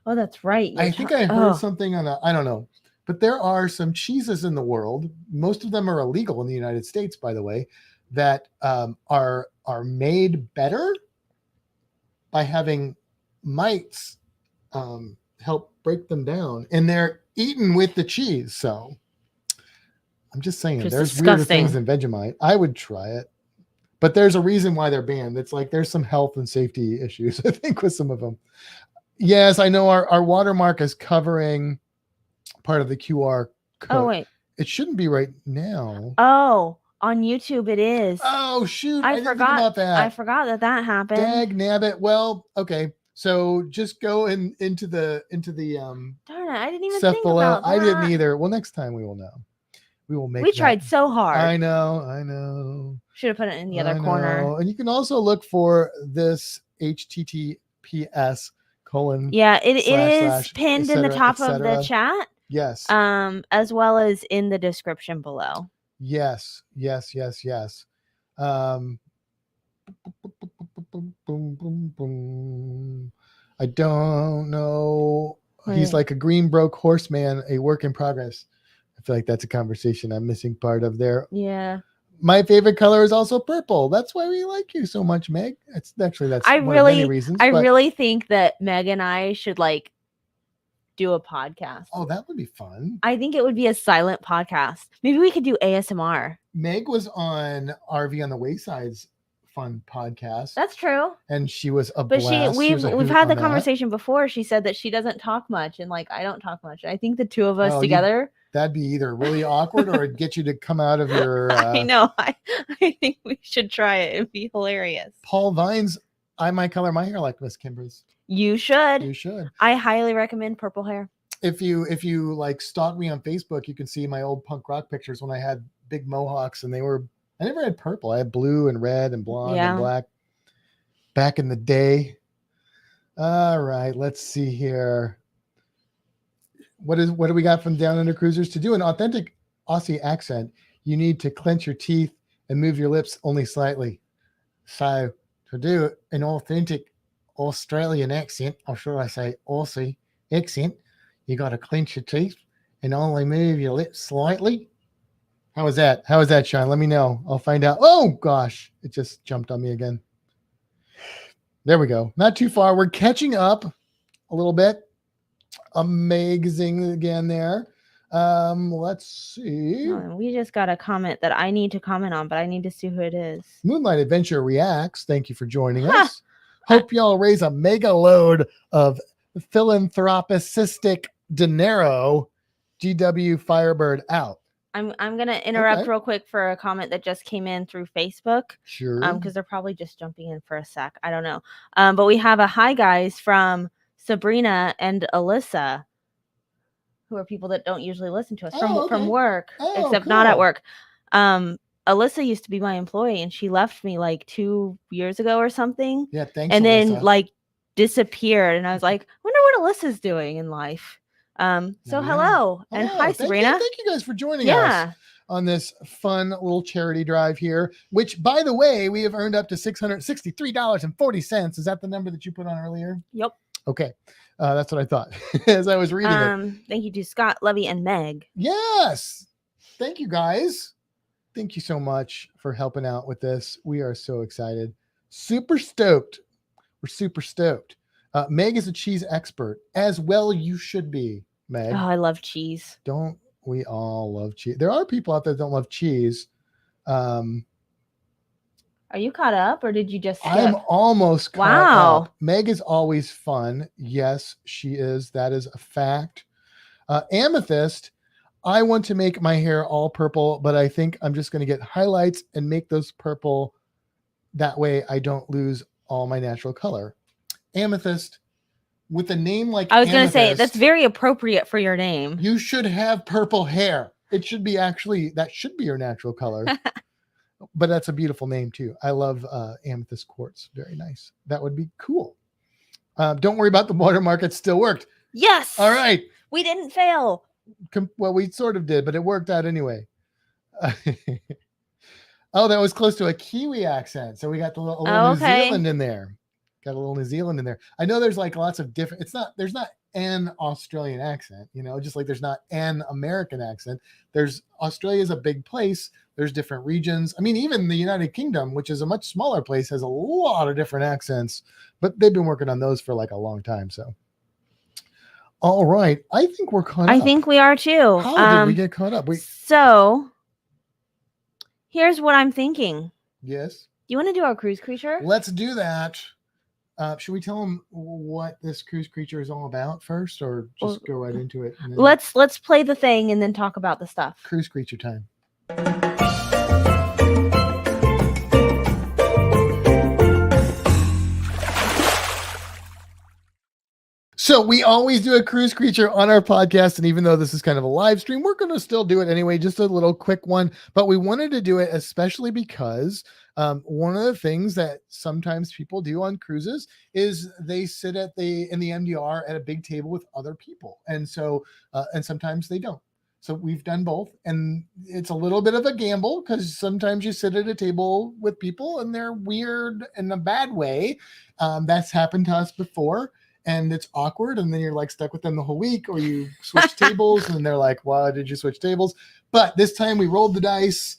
Oh, that's right. I think I heard something on I don't know. But there are some cheeses in the world. Most of them are illegal in the United States, by the way, that are made better by having mites help break them down, and they're eaten with the cheese. So I'm just saying, there's weirder things than Vegemite. I would try it, but there's a reason why they're banned. It's like there's some health and safety issues, I think, with some of them. Yes, I know our watermark is covering part of the QR code. Oh, wait. It shouldn't be right now. Oh, on YouTube it is. Oh, shoot. I didn't think about that. I forgot that happened. Dag nabbit. Well, okay. So just go into the darn it, I didn't even stuff think below. about that. I didn't either. Well, next time we will know. We will make We tried so hard. I know. Should have put it in the other corner. And you can also look for this HTTPS : yeah, it is pinned in the top of the chat. Yes. As well as in the description below. Yes. I don't know. He's like a green broke horseman, a work in progress. I feel like that's a conversation I'm missing part of there. Yeah. My favorite color is also purple. That's why we like you so much, Meg. That's one of many reasons. I really think that Meg and I should do a podcast. Oh, that would be fun. I think it would be a silent podcast. Maybe we could do ASMR. Meg was on RV on the Wayside's fun podcast. That's true. And she was a but blast. We've had the conversation before. She said that she doesn't talk much, and I don't talk much. I think the two of us together. That'd be either really awkward or it'd get you to come out of your. I know. I think we should try it. It'd be hilarious. Paul Vines, I might color my hair like Miss Kimber's. You should. You should. I highly recommend purple hair. If you stalk me on Facebook, you can see my old punk rock pictures when I had big mohawks, and I never had purple. I had blue and red and blonde and black back in the day. All right, let's see here. What do we got from Down Under Cruisers? To do an authentic Aussie accent, you need to clench your teeth and move your lips only slightly. So to do an authentic Australian accent, or should I say Aussie accent, you got to clench your teeth and only move your lips slightly. How was that? How was that, Shaun? Let me know. I'll find out. Oh gosh, it just jumped on me again. There we go. Not too far. We're catching up a little bit. Amazing again there. Let's see. Oh, we just got a comment that I need to comment on, but I need to see who it is. Moonlight Adventure Reacts. Thank you for joining us. Hope y'all raise a mega load of philanthropistic dinero. GW Firebird out. I'm gonna interrupt real quick for a comment that just came in through Facebook. Sure. Because they're probably just jumping in for a sec. I don't know. But we have a hi guys from Sabrina and Alyssa, who are people that don't usually listen to us from work, except not at work. Alyssa used to be my employee, and she left me like 2 years ago or something. Yeah, thanks. And Alyssa. then like disappeared, and I was like, wonder what Alyssa's doing in life. Hello and hi, Sabrina. Thank you guys for joining us on this fun little charity drive here, which, by the way, we have earned up to $663.40. Is that the number that you put on earlier? Yep. Okay. That's what I thought as I was reading it. Thank you to Scott, Levy, and Meg. Yes. Thank you, guys. Thank you so much for helping out with this. We are so excited. Super stoked. We're super stoked. Meg is a cheese expert. As well you should be, Meg. Oh, I love cheese. Don't we all love cheese? There are people out there that don't love cheese. Are you caught up, or did you just skip? I'm almost caught up. Meg is always fun. Yes, she is. That is a fact. Amethyst, I want to make my hair all purple, but I think I'm just going to get highlights and make those purple. That way I don't lose all my natural color. Amethyst, with a name like I was going to say, that's very appropriate for your name. You should have purple hair. It should be that should be your natural color. But that's a beautiful name too. I love amethyst quartz. Very nice. That would be cool. Don't worry about the watermark. It still worked. Yes. All right. We didn't fail. Well, we sort of did, but it worked out anyway. Oh, that was close to a Kiwi accent. So we got a little New Zealand in there. Got a little New Zealand in there. I know there's like lots of different, there's not an Australian accent, just like there's not an American accent. Australia's a big place. There's different regions. I mean, even the United Kingdom, which is a much smaller place, has a lot of different accents, but they've been working on those for like a long time. So, all right. I think we're caught up. I think we are too. How did we get caught up? So here's what I'm thinking. Yes. Do you want to do our cruise creature? Let's do that. Should we tell them what this cruise creature is all about first, or just go right into it? Let's play the thing and then talk about the stuff. Cruise creature time. So we always do a cruise creature on our podcast, and even though this is kind of a live stream, we're going to still do it anyway, just a little quick one. But we wanted to do it especially because one of the things that sometimes people do on cruises is they sit in the MDR at a big table with other people, and so and sometimes they don't. So we've done both, and it's a little bit of a gamble because sometimes you sit at a table with people and they're weird in a bad way. That's happened to us before. And it's awkward, and then you're like stuck with them the whole week, or you switch tables and they're like, why did you switch tables? But this time we rolled the dice,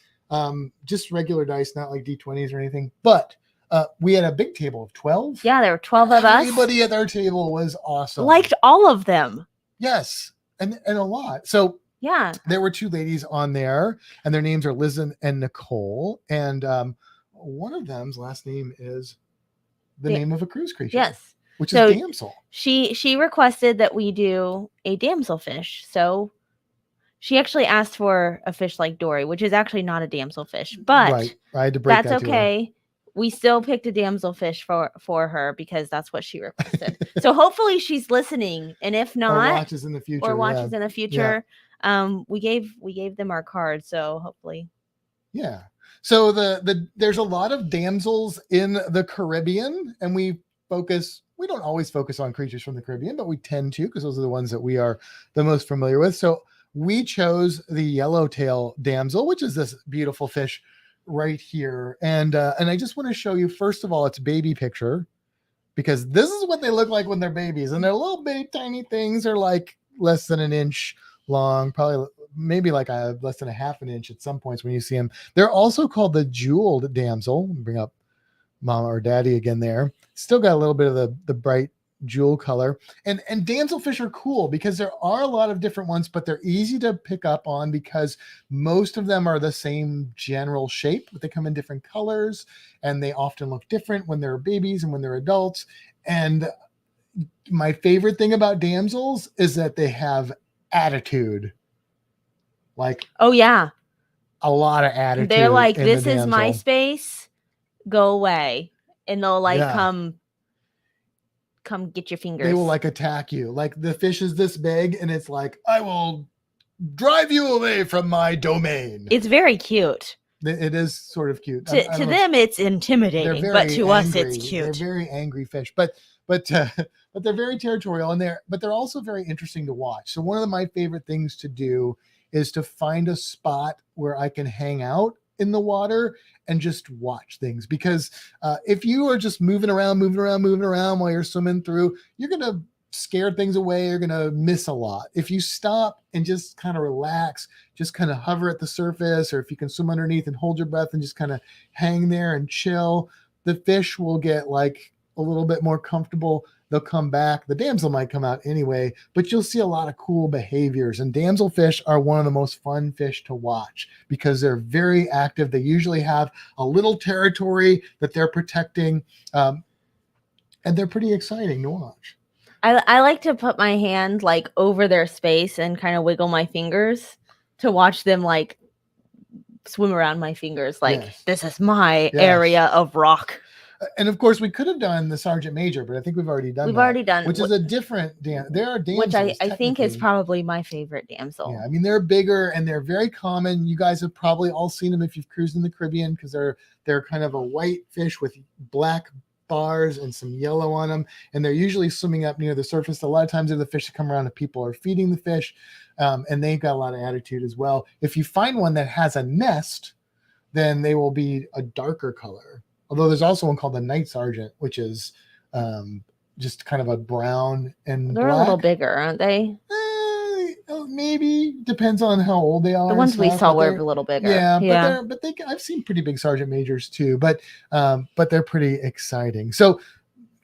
just regular dice, not like D20s or anything. But we had a big table of 12. Yeah, there were 12 of us. Everybody at our table was awesome. Liked all of them. Yes, and a lot. So yeah, there were two ladies on there, and their names are Liz and Nicole. And one of them's last name is the name of a cruise creature. Yes. Which is damsel. She requested that we do a damsel fish. So she actually asked for a fish like Dory, which is actually not a damsel fish, but right. I had to break that's okay. We still picked a damsel fish for her because that's what she requested. So hopefully she's listening, and if not, or watches in the future. We gave them our card, so hopefully. Yeah. So there's a lot of damsels in the Caribbean, and we don't always focus on creatures from the Caribbean, but we tend to, because those are the ones that we are the most familiar with. So we chose the yellowtail damsel, which is this beautiful fish right here. And I just want to show you, first of all, its baby picture, because this is what they look like when they're babies. And they're little bitty tiny things. They're like less than an inch long, probably maybe like a less than a half an inch at some points when you see them. They're also called the jeweled damsel. Bring up mama or daddy again there. Still got a little bit of the bright jewel color. And damselfish are cool because there are a lot of different ones, but they're easy to pick up on because most of them are the same general shape, but they come in different colors and they often look different when they're babies and when they're adults. And my favorite thing about damsels is that they have attitude. Like, oh yeah, a lot of attitude. they're like, in this the is my damsel. space, go away. And they'll like Yeah. come get your fingers. They will like attack you. Like the fish is this big and it's like, I will drive you away from my domain. It's very cute. It is sort of cute. To them, it's intimidating, but to us, it's They're cute. very angry fish, but they're very territorial, and they're also very interesting to watch. So one of my favorite things to do is to find a spot where I can hang out in the water and just watch things. Because if you are just moving around while you're swimming through, you're gonna scare things away. You're gonna miss a lot. If you stop and just kind of relax, just kind of hover at the surface, or if you can swim underneath and hold your breath and just kind of hang there and chill, the fish will get like a little bit more comfortable. They'll come back. The damsel might come out anyway, but you'll see a lot of cool behaviors. And damselfish are one of the most fun fish to watch because they're very active. They usually have a little territory that they're protecting, and they're pretty exciting to watch. I like to put my hand like over their space and kind of wiggle my fingers to watch them like swim around my fingers. Like, Yes. this is my Yes. area of rock. And of course, we could have done the Sergeant Major, but I think we've already done We've that, already done, which is a different there are damsels, which I think is technically. probably my favorite damsel. Yeah, I mean, they're bigger and they're very common. You guys have probably all seen them if you've cruised in the Caribbean, because they're kind of a white fish with black bars and some yellow on them, and they're usually swimming up near the surface. A lot of times they're the fish that come around if people are feeding the fish, and they've got a lot of attitude as well. If you find one that has a nest, then they will be a darker color. Although there's also one called the Night Sergeant, which is just kind of a brown and They're black. a little bigger, aren't they? Maybe depends on how old they are. The ones we stuff, saw but were they're- a little bigger. Yeah, but I've seen pretty big Sergeant Majors too, but they're pretty exciting. So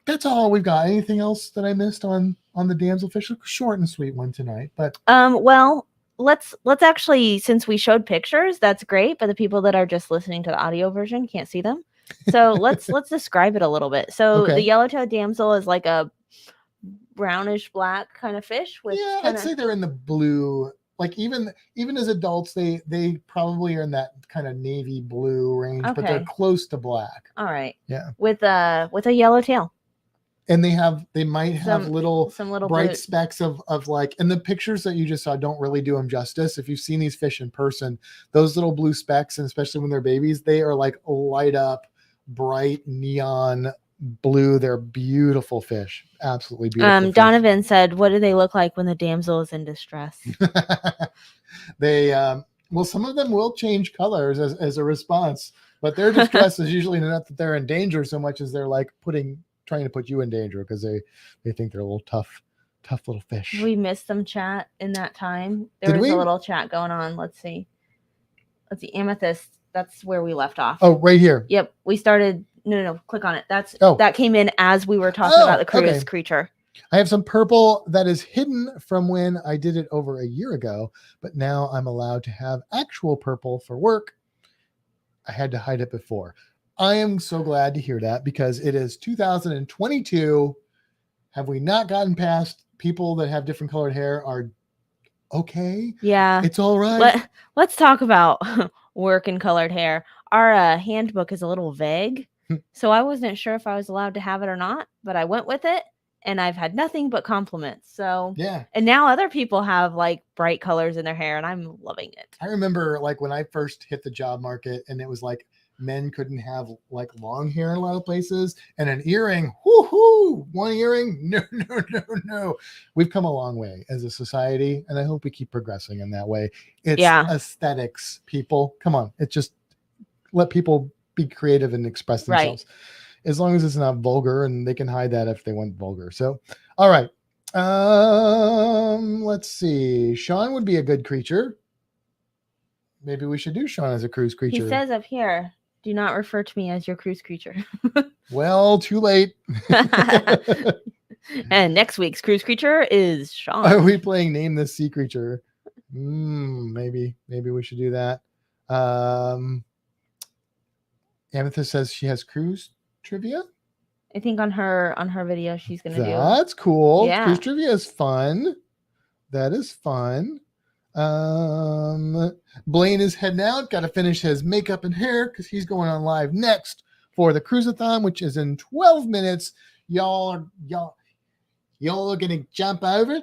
that's all we've got. Anything else that I missed on the damselfish? Short and sweet one tonight, but Well, let's actually, since we showed pictures, that's great, but the people that are just listening to the audio version can't see them. So let's describe it a little bit. So Okay. the yellowtail damsel is like a brownish black kind of fish with yeah, kind I'd say they're in the blue. Like even as adults, they probably are in that kind of navy blue range, but they're Okay. close to black. all right. Yeah. With a yellow tail. And they might have Some little bright blue. specks of like, and the pictures that you just saw don't really do them justice. If you've seen these fish in person, those little blue specks, and especially when they're babies, they are like light up, bright neon blue. They're beautiful fish. Absolutely beautiful. fish. Donovan said, what do they look like when the damsel is in distress? They well, some of them will change colors as a response, but their distress is usually not that they're in danger so much as they're like trying to put you in danger because they think they're a little tough little fish. We missed some chat in that time. There Did was we? a little chat going on. Let's see. Amethyst. That's where we left off. Oh, right here. Yep. We started. No. Click on it. Oh. That came in as we were talking about the cruise okay. creature. I have some purple that is hidden from when I did it over a year ago, but now I'm allowed to have actual purple for work. I had to hide it before. I am so glad to hear that because it is 2022. Have we not gotten past people that have different colored hair are okay? Yeah. It's all right. Let's talk about work and colored hair. Our handbook is a little vague, so I wasn't sure if I was allowed to have it or not, but I went with it. And I've had nothing but compliments. So Yeah. And now other people have like bright colors in their hair, and I'm loving it. I remember like when I first hit the job market, and it was like men couldn't have like long hair in a lot of places, and an earring. Whoo-hoo! One earring? No. We've come a long way as a society, and I hope we keep progressing in that way. It's aesthetics, people. Come on, it's just let people be creative and express themselves. Right. As long as it's not vulgar, and they can hide that if they want vulgar. So, all right. Let's see. Shaun would be a good creature. maybe we should do Shaun as a cruise creature. He says up here, do not refer to me as your cruise creature. Well, too late. And next week's cruise creature is Shaun. Are we playing Name This Sea Creature? Maybe we should do that. Amethyst says she has cruise trivia. I think on her video she's gonna do. That's cool. Yeah. Cruise trivia is fun. That is fun. Blaine is heading out. Got to finish his makeup and hair because he's going on live next for the CRUISE-A-THON, which is in 12 minutes. Y'all are gonna jump over.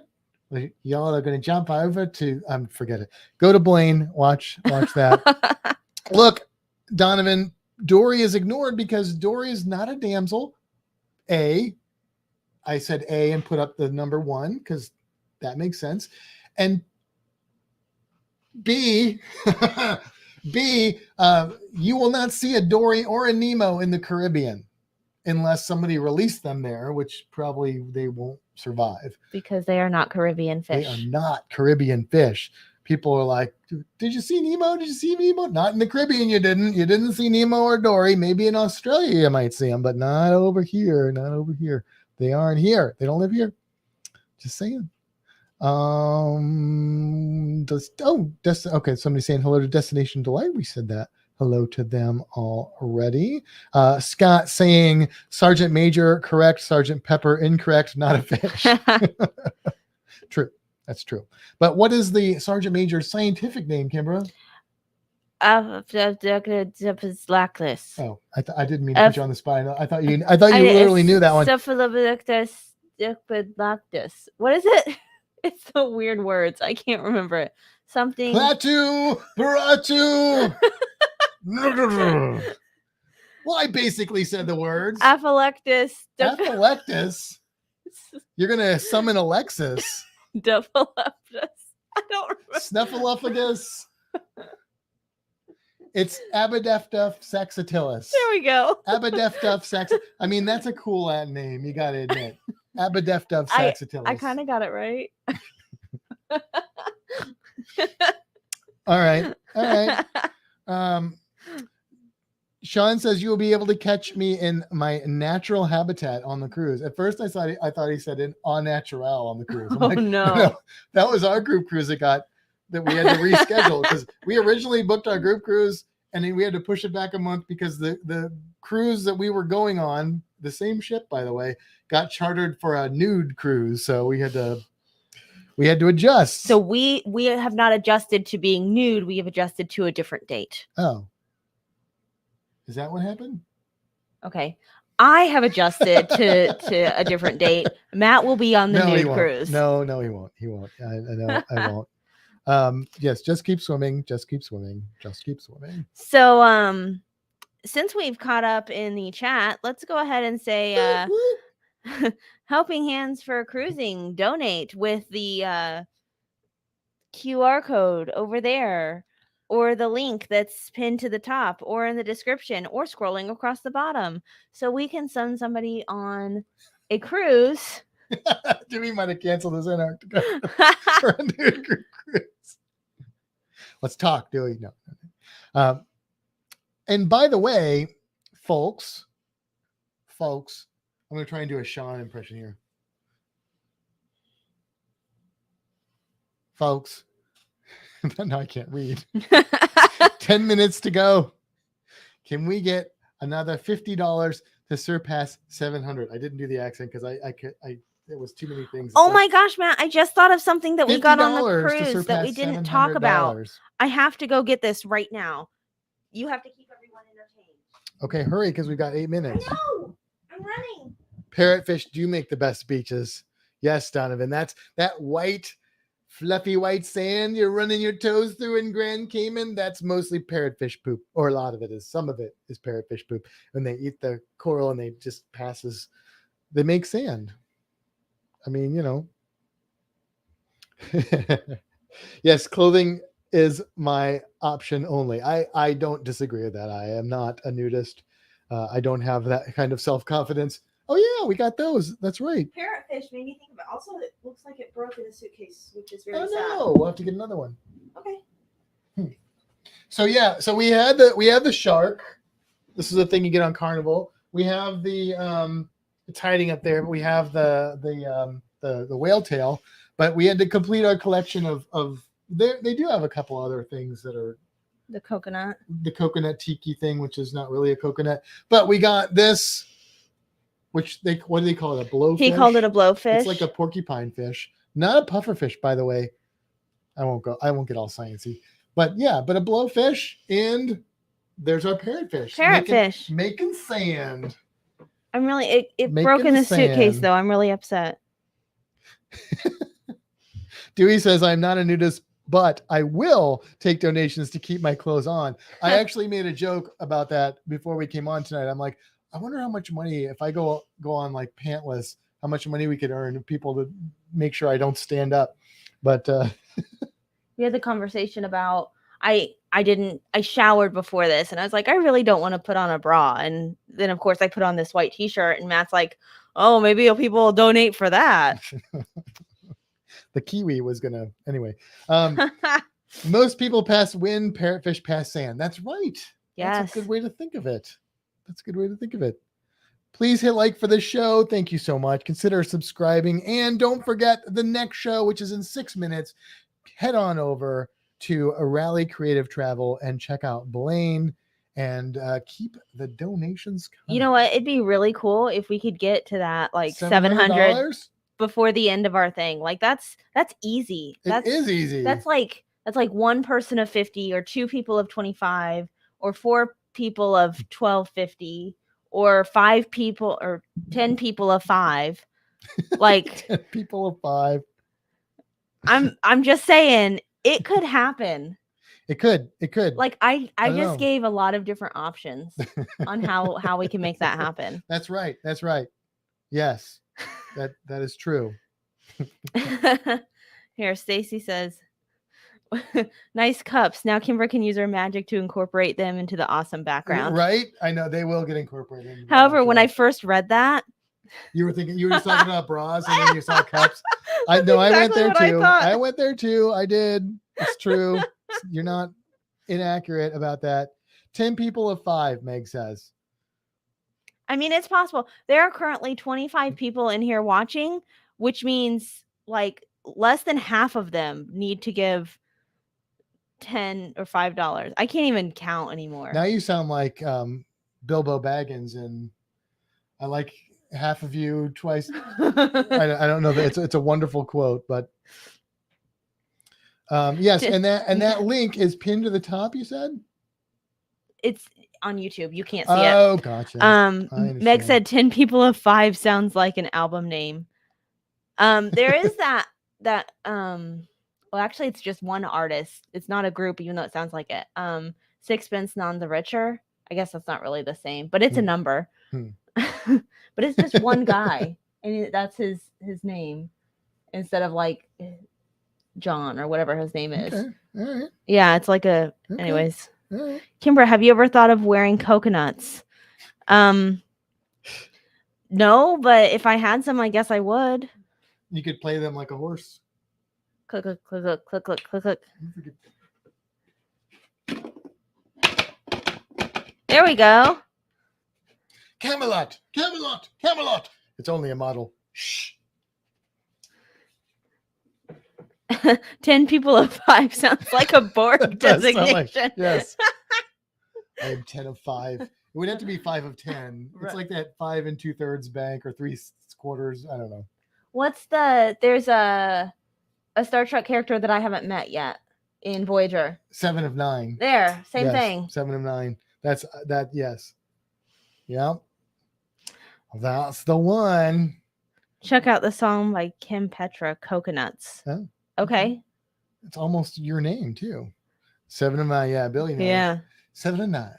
Y'all are gonna jump over to forget it. Go to Blaine. Watch that. Look, Donovan. Dory is ignored because Dory is not a damsel. I said A and put up the number 1 because that makes sense. And B, you will not see a Dory or a Nemo in the Caribbean unless somebody released them there, which probably they won't survive. Because they are not Caribbean fish. They are not Caribbean fish. People are like, did you see Nemo? Did you see Nemo? Not in the Caribbean, you didn't. You didn't see Nemo or Dory. Maybe in Australia you might see them, but not over here. Not over here. They aren't here. They don't live here. Just saying. Okay, somebody's saying hello to Destination Delight. We said that. Hello to them already. Scott saying Sergeant Major correct, Sergeant Pepper incorrect, not a fish. True. That's true. But what is the Sergeant Major's scientific name, Kimbra? Lactis. Oh, I didn't mean to put you on the spot. I thought you literally knew that one. Staphylococcus. What is it? It's so weird words. I can't remember it. Something. Platu, Baratu. Well, I basically said the words. Aphylectus. Aphylectus. You're gonna summon Alexis. Daphileptus. I don't remember. Snuffleupagus. It's Abidephduff saxatilis. There we go. Abidephduff sax. I mean, that's a cool Latin name. You got to admit. Abidephduff saxatilis. I kind of got it right. All right. Shaun says you will be able to catch me in my natural habitat on the cruise. At first, I thought he said in au naturel on the cruise. I'm like, no, that was our group cruise that we had to reschedule because we originally booked our group cruise and then we had to push it back a month because the cruise that we were going on, the same ship by the way, got chartered for a nude cruise, so we had to adjust. So we have not adjusted to being nude. We have adjusted to a different date. Oh. Is that what happened? Okay. I have adjusted to a different date. Matt will be on the nude cruise. No, he won't. He won't. I know I won't. Yes, just keep swimming. Just keep swimming. Just keep swimming. So since we've caught up in the chat, let's go ahead and say helping hands for cruising. Donate with the QR code over there, or the link that's pinned to the top or in the description or scrolling across the bottom, so we can send somebody on a cruise. Jimmy might have canceled his Antarctica for a nude cruise. Let's talk, Dewey. No. And by the way, folks, I'm going to try and do a Shaun impression here. Folks. No, I can't read. 10 minutes to go. Can we get another $50 to surpass 700? I didn't do the accent because there was too many things. Oh my gosh, Matt, I just thought of something that we got on the cruise that we didn't talk about. I have to go get this right now. You have to keep everyone entertained. Okay, hurry because we've got 8 minutes. I know. I'm running. Parrotfish do make the best beaches. Yes, Donovan. That's that white, fluffy white sand you're running your toes through in Grand Cayman. That's mostly parrotfish poop, or a lot of it is. Some of it is parrotfish poop. When they eat the coral and they just passes, they make sand. I mean, you know. Yes, clothing is my option only. I don't disagree with that. I am not a nudist. I don't have that kind of self-confidence. Oh yeah, we got those. That's right. Parrotfish made me think of it. Also, it looks like it broke in a suitcase, which is very sad. Oh no, we'll have to get another one. Okay. So yeah, so we have the shark. This is a thing you get on Carnival. We have it's hiding up there, but we have the whale tail. But we had to complete our collection of they do have a couple other things that are The coconut. the coconut tiki thing, which is not really a coconut. But we got this, which what do they call it? A blowfish? He called it a blowfish. It's like a porcupine fish, not a pufferfish, by the way. I won't get all sciencey, but yeah, but a blowfish, and there's our parrotfish. Parrotfish making sand. I'm really it Making broke in the suitcase sand. though. I'm really upset. Dewey says, I'm not a nudist, but I will take donations to keep my clothes on. I actually made a joke about that before we came on tonight. I'm like, I wonder how much money, if I go on like pantless, how much money we could earn people to make sure I don't stand up. But We had the conversation about I showered before this and I was like, I really don't want to put on a bra. And then of course I put on this white t-shirt and Matt's like, oh, maybe people will donate for that. the kiwi was gonna anyway. Most people pass wind, parrotfish pass sand. That's right. Yes. That's a good way to think of it. Please hit like for this show. Thank you so much. Consider subscribing. And don't forget the next show, which is in 6 minutes. Head on over to a Rally Creative Travel and check out Blaine and keep the donations coming. You know what? It'd be really cool if we could get to that like $700 before the end of our thing. Like that's easy. It is easy. That's like one person of 50 or two people of 25 or four people of 1250 or 5 people or 10 people of 5. Like 10 people of 5. I'm just saying it could happen. It could. Like I just gave a lot of different options on how we can make that happen. That's right. Yes. That is true. Here, Stacy says, nice cups. Now Kimber can use her magic to incorporate them into the awesome background. Right? I know they will get incorporated. However, when I first read that, you were just talking about bras and then you saw cups. I know. I went there too. I went there too. I did. It's true. You're not inaccurate about that. 10 people of 5, Meg says. I mean, it's possible. There are currently 25 people in here watching, which means like less than half of them need to give $10 or $5. I can't even count anymore. Now you sound like Bilbo Baggins, and I like half of you twice. I don't know that it's a wonderful quote, but yes, and that link is pinned to the top. You said it's on YouTube. You can't see it. Oh, gotcha. Meg said 10 people of 5 sounds like an album name. There is that well, actually it's just one artist. It's not a group, even though it sounds like it. Sixpence None the Richer. I guess that's not really the same, but it's a number. But it's just one guy, and that's his name instead of like John or whatever his name is. Okay. All right. Yeah, it's like a. Okay. Anyways, All right. Kimber, have you ever thought of wearing coconuts? No, but if I had some, I guess I would. You could play them like a horse. Click, click, click, click, click, click, click, click. There we go. Camelot. It's only a model. Shh. 10 people of 5 sounds like a board designation. Yes. I am 10 of 5. It would have to be 5 of 10. It's like that 5 2/3 bank or 3/4. I don't know. There's a Star Trek character that I haven't met yet in Voyager. 7 of 9. There, same thing. 7 of 9. That's that. Yes. Yep. That's the one. Check out the song by Kim Petra, Coconuts. Oh, okay. It's almost your name too. 7 of 9. Yeah, Billy knows. Yeah. 7 of 9.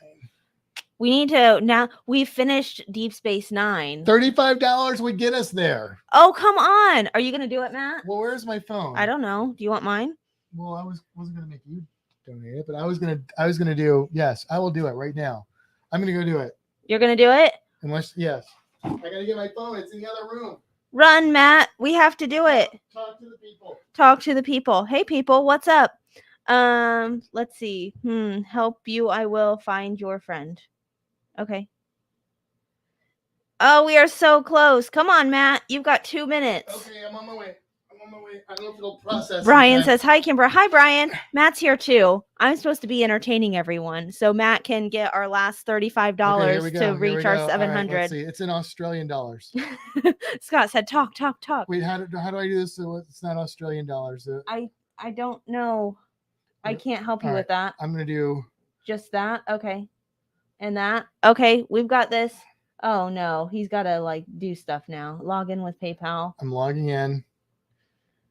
We need to now. We finished Deep Space Nine. $35 would get us there. Oh, come on! Are you gonna do it, Matt? Well, where's my phone? I don't know. Do you want mine? Well, I wasn't gonna make you donate it, but I was gonna do. Yes, I will do it right now. I'm gonna go do it. You're gonna do it? Unless yes, I gotta get my phone. It's in the other room. Run, Matt. We have to do it. Talk to the people. Talk to the people. Hey, people, what's up? Let's see. Help you, I will find your friend. Okay. Oh, we are so close. Come on, Matt. You've got 2 minutes. Okay, I'm on my way. I don't know if it'll process. Brian in time. says, hi, Kimber. Hi, Brian. Matt's here too. I'm supposed to be entertaining everyone. So Matt can get our last $35 to reach our 700. Let's see. It's in Australian dollars. Scott said, talk. Wait, how do I do this so it's not Australian dollars? I don't know. I can't help you with that. I'm going to do just that. Okay. And that. Okay. We've got this. Oh, no. He's got to like do stuff now. Log in with PayPal. I'm logging in.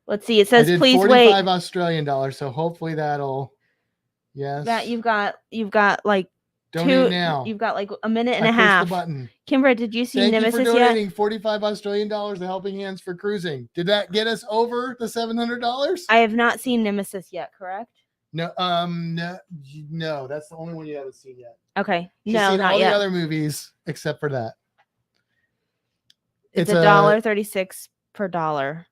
Let's see. It says, please 45 wait. Australian dollars. So hopefully that'll. Yes. That you've got like donate now. You've got like a minute and a half. The button. Kimber, did you see Nemesis Thank you for donating yet? 45 Australian dollars to Helping Hands for Cruising. Did that get us over the $700? I have not seen Nemesis yet, correct? No, no, that's the only one you haven't seen yet. Okay. She's no, seen not all yet. the other movies except for that. It's $1.36 per dollar.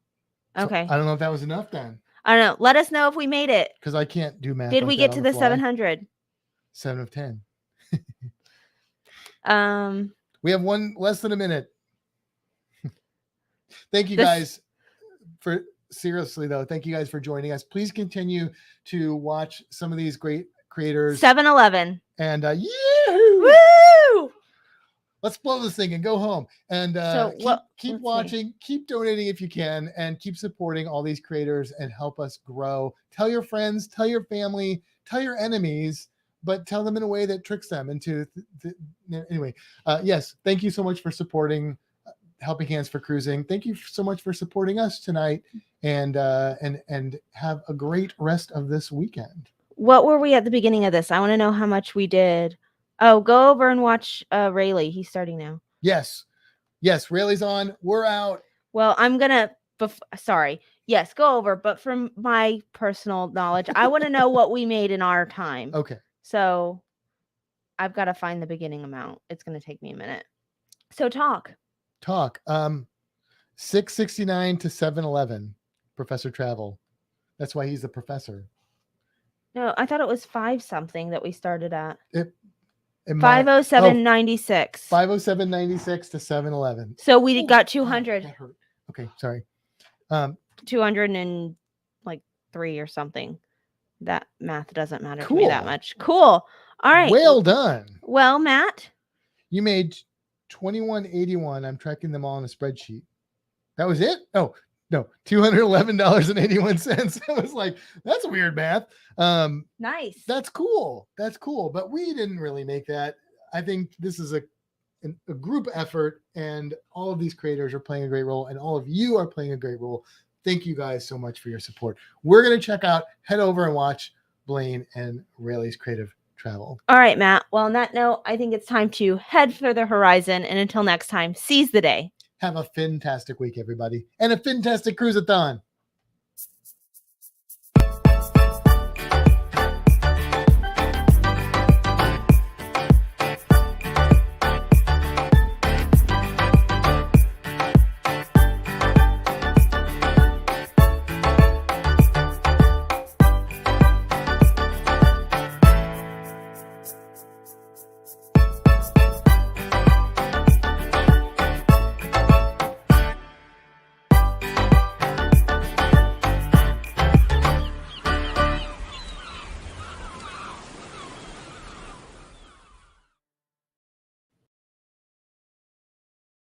Okay. So I don't know if that was enough then. I don't know. Let us know if we made it. Because I can't do math. Did like we that get on to the the fly. 700? 7 of 10. Um, we have one less than a minute. Thank you guys for seriously though. Thank you guys for joining us. Please continue to watch some of these great creators. 7-Eleven. And Woo! Let's blow this thing and go home. And keep watching, keep donating if you can, and keep supporting all these creators and help us grow. Tell your friends, tell your family, tell your enemies, but tell them in a way that tricks them into anyway. Yes, thank you so much for supporting Helping Hands for Cruising. Thank you so much for supporting us tonight, and have a great rest of this weekend. What were we at the beginning of this? I want to know how much we did. Oh, go over and watch Rayleigh. He's starting now. Yes, Rayleigh's on. We're out. Well, I'm gonna. Sorry. Yes, go over. But from my personal knowledge, I want to know what we made in our time. Okay. So I've got to find the beginning amount. It's going to take me a minute. So talk. 669 to 711. Professor Travel. That's why he's the professor. No, I thought it was 5 something that we started at. 507.96. 507.96 to 711. So we got 200. That hurt. Okay, sorry. 203 or something. That math doesn't matter to me that much. Cool. All right. Well done. Well, Matt, you made 2181. I'm tracking them all on a spreadsheet. That was it? Oh, no, $211.81. I was like, that's weird math. Nice. That's cool. But we didn't really make that. I think this is a group effort, and all of these creators are playing a great role, and all of you are playing a great role. Thank you guys so much for your support. We're going to head over and watch Blaine and Rayleigh's Creative Travel. All right, Matt. Well, on that note, I think it's time to head for the horizon. And until next time, seize the day. Have a fantastic week, everybody. And a fantastic CRUISE-A-THON.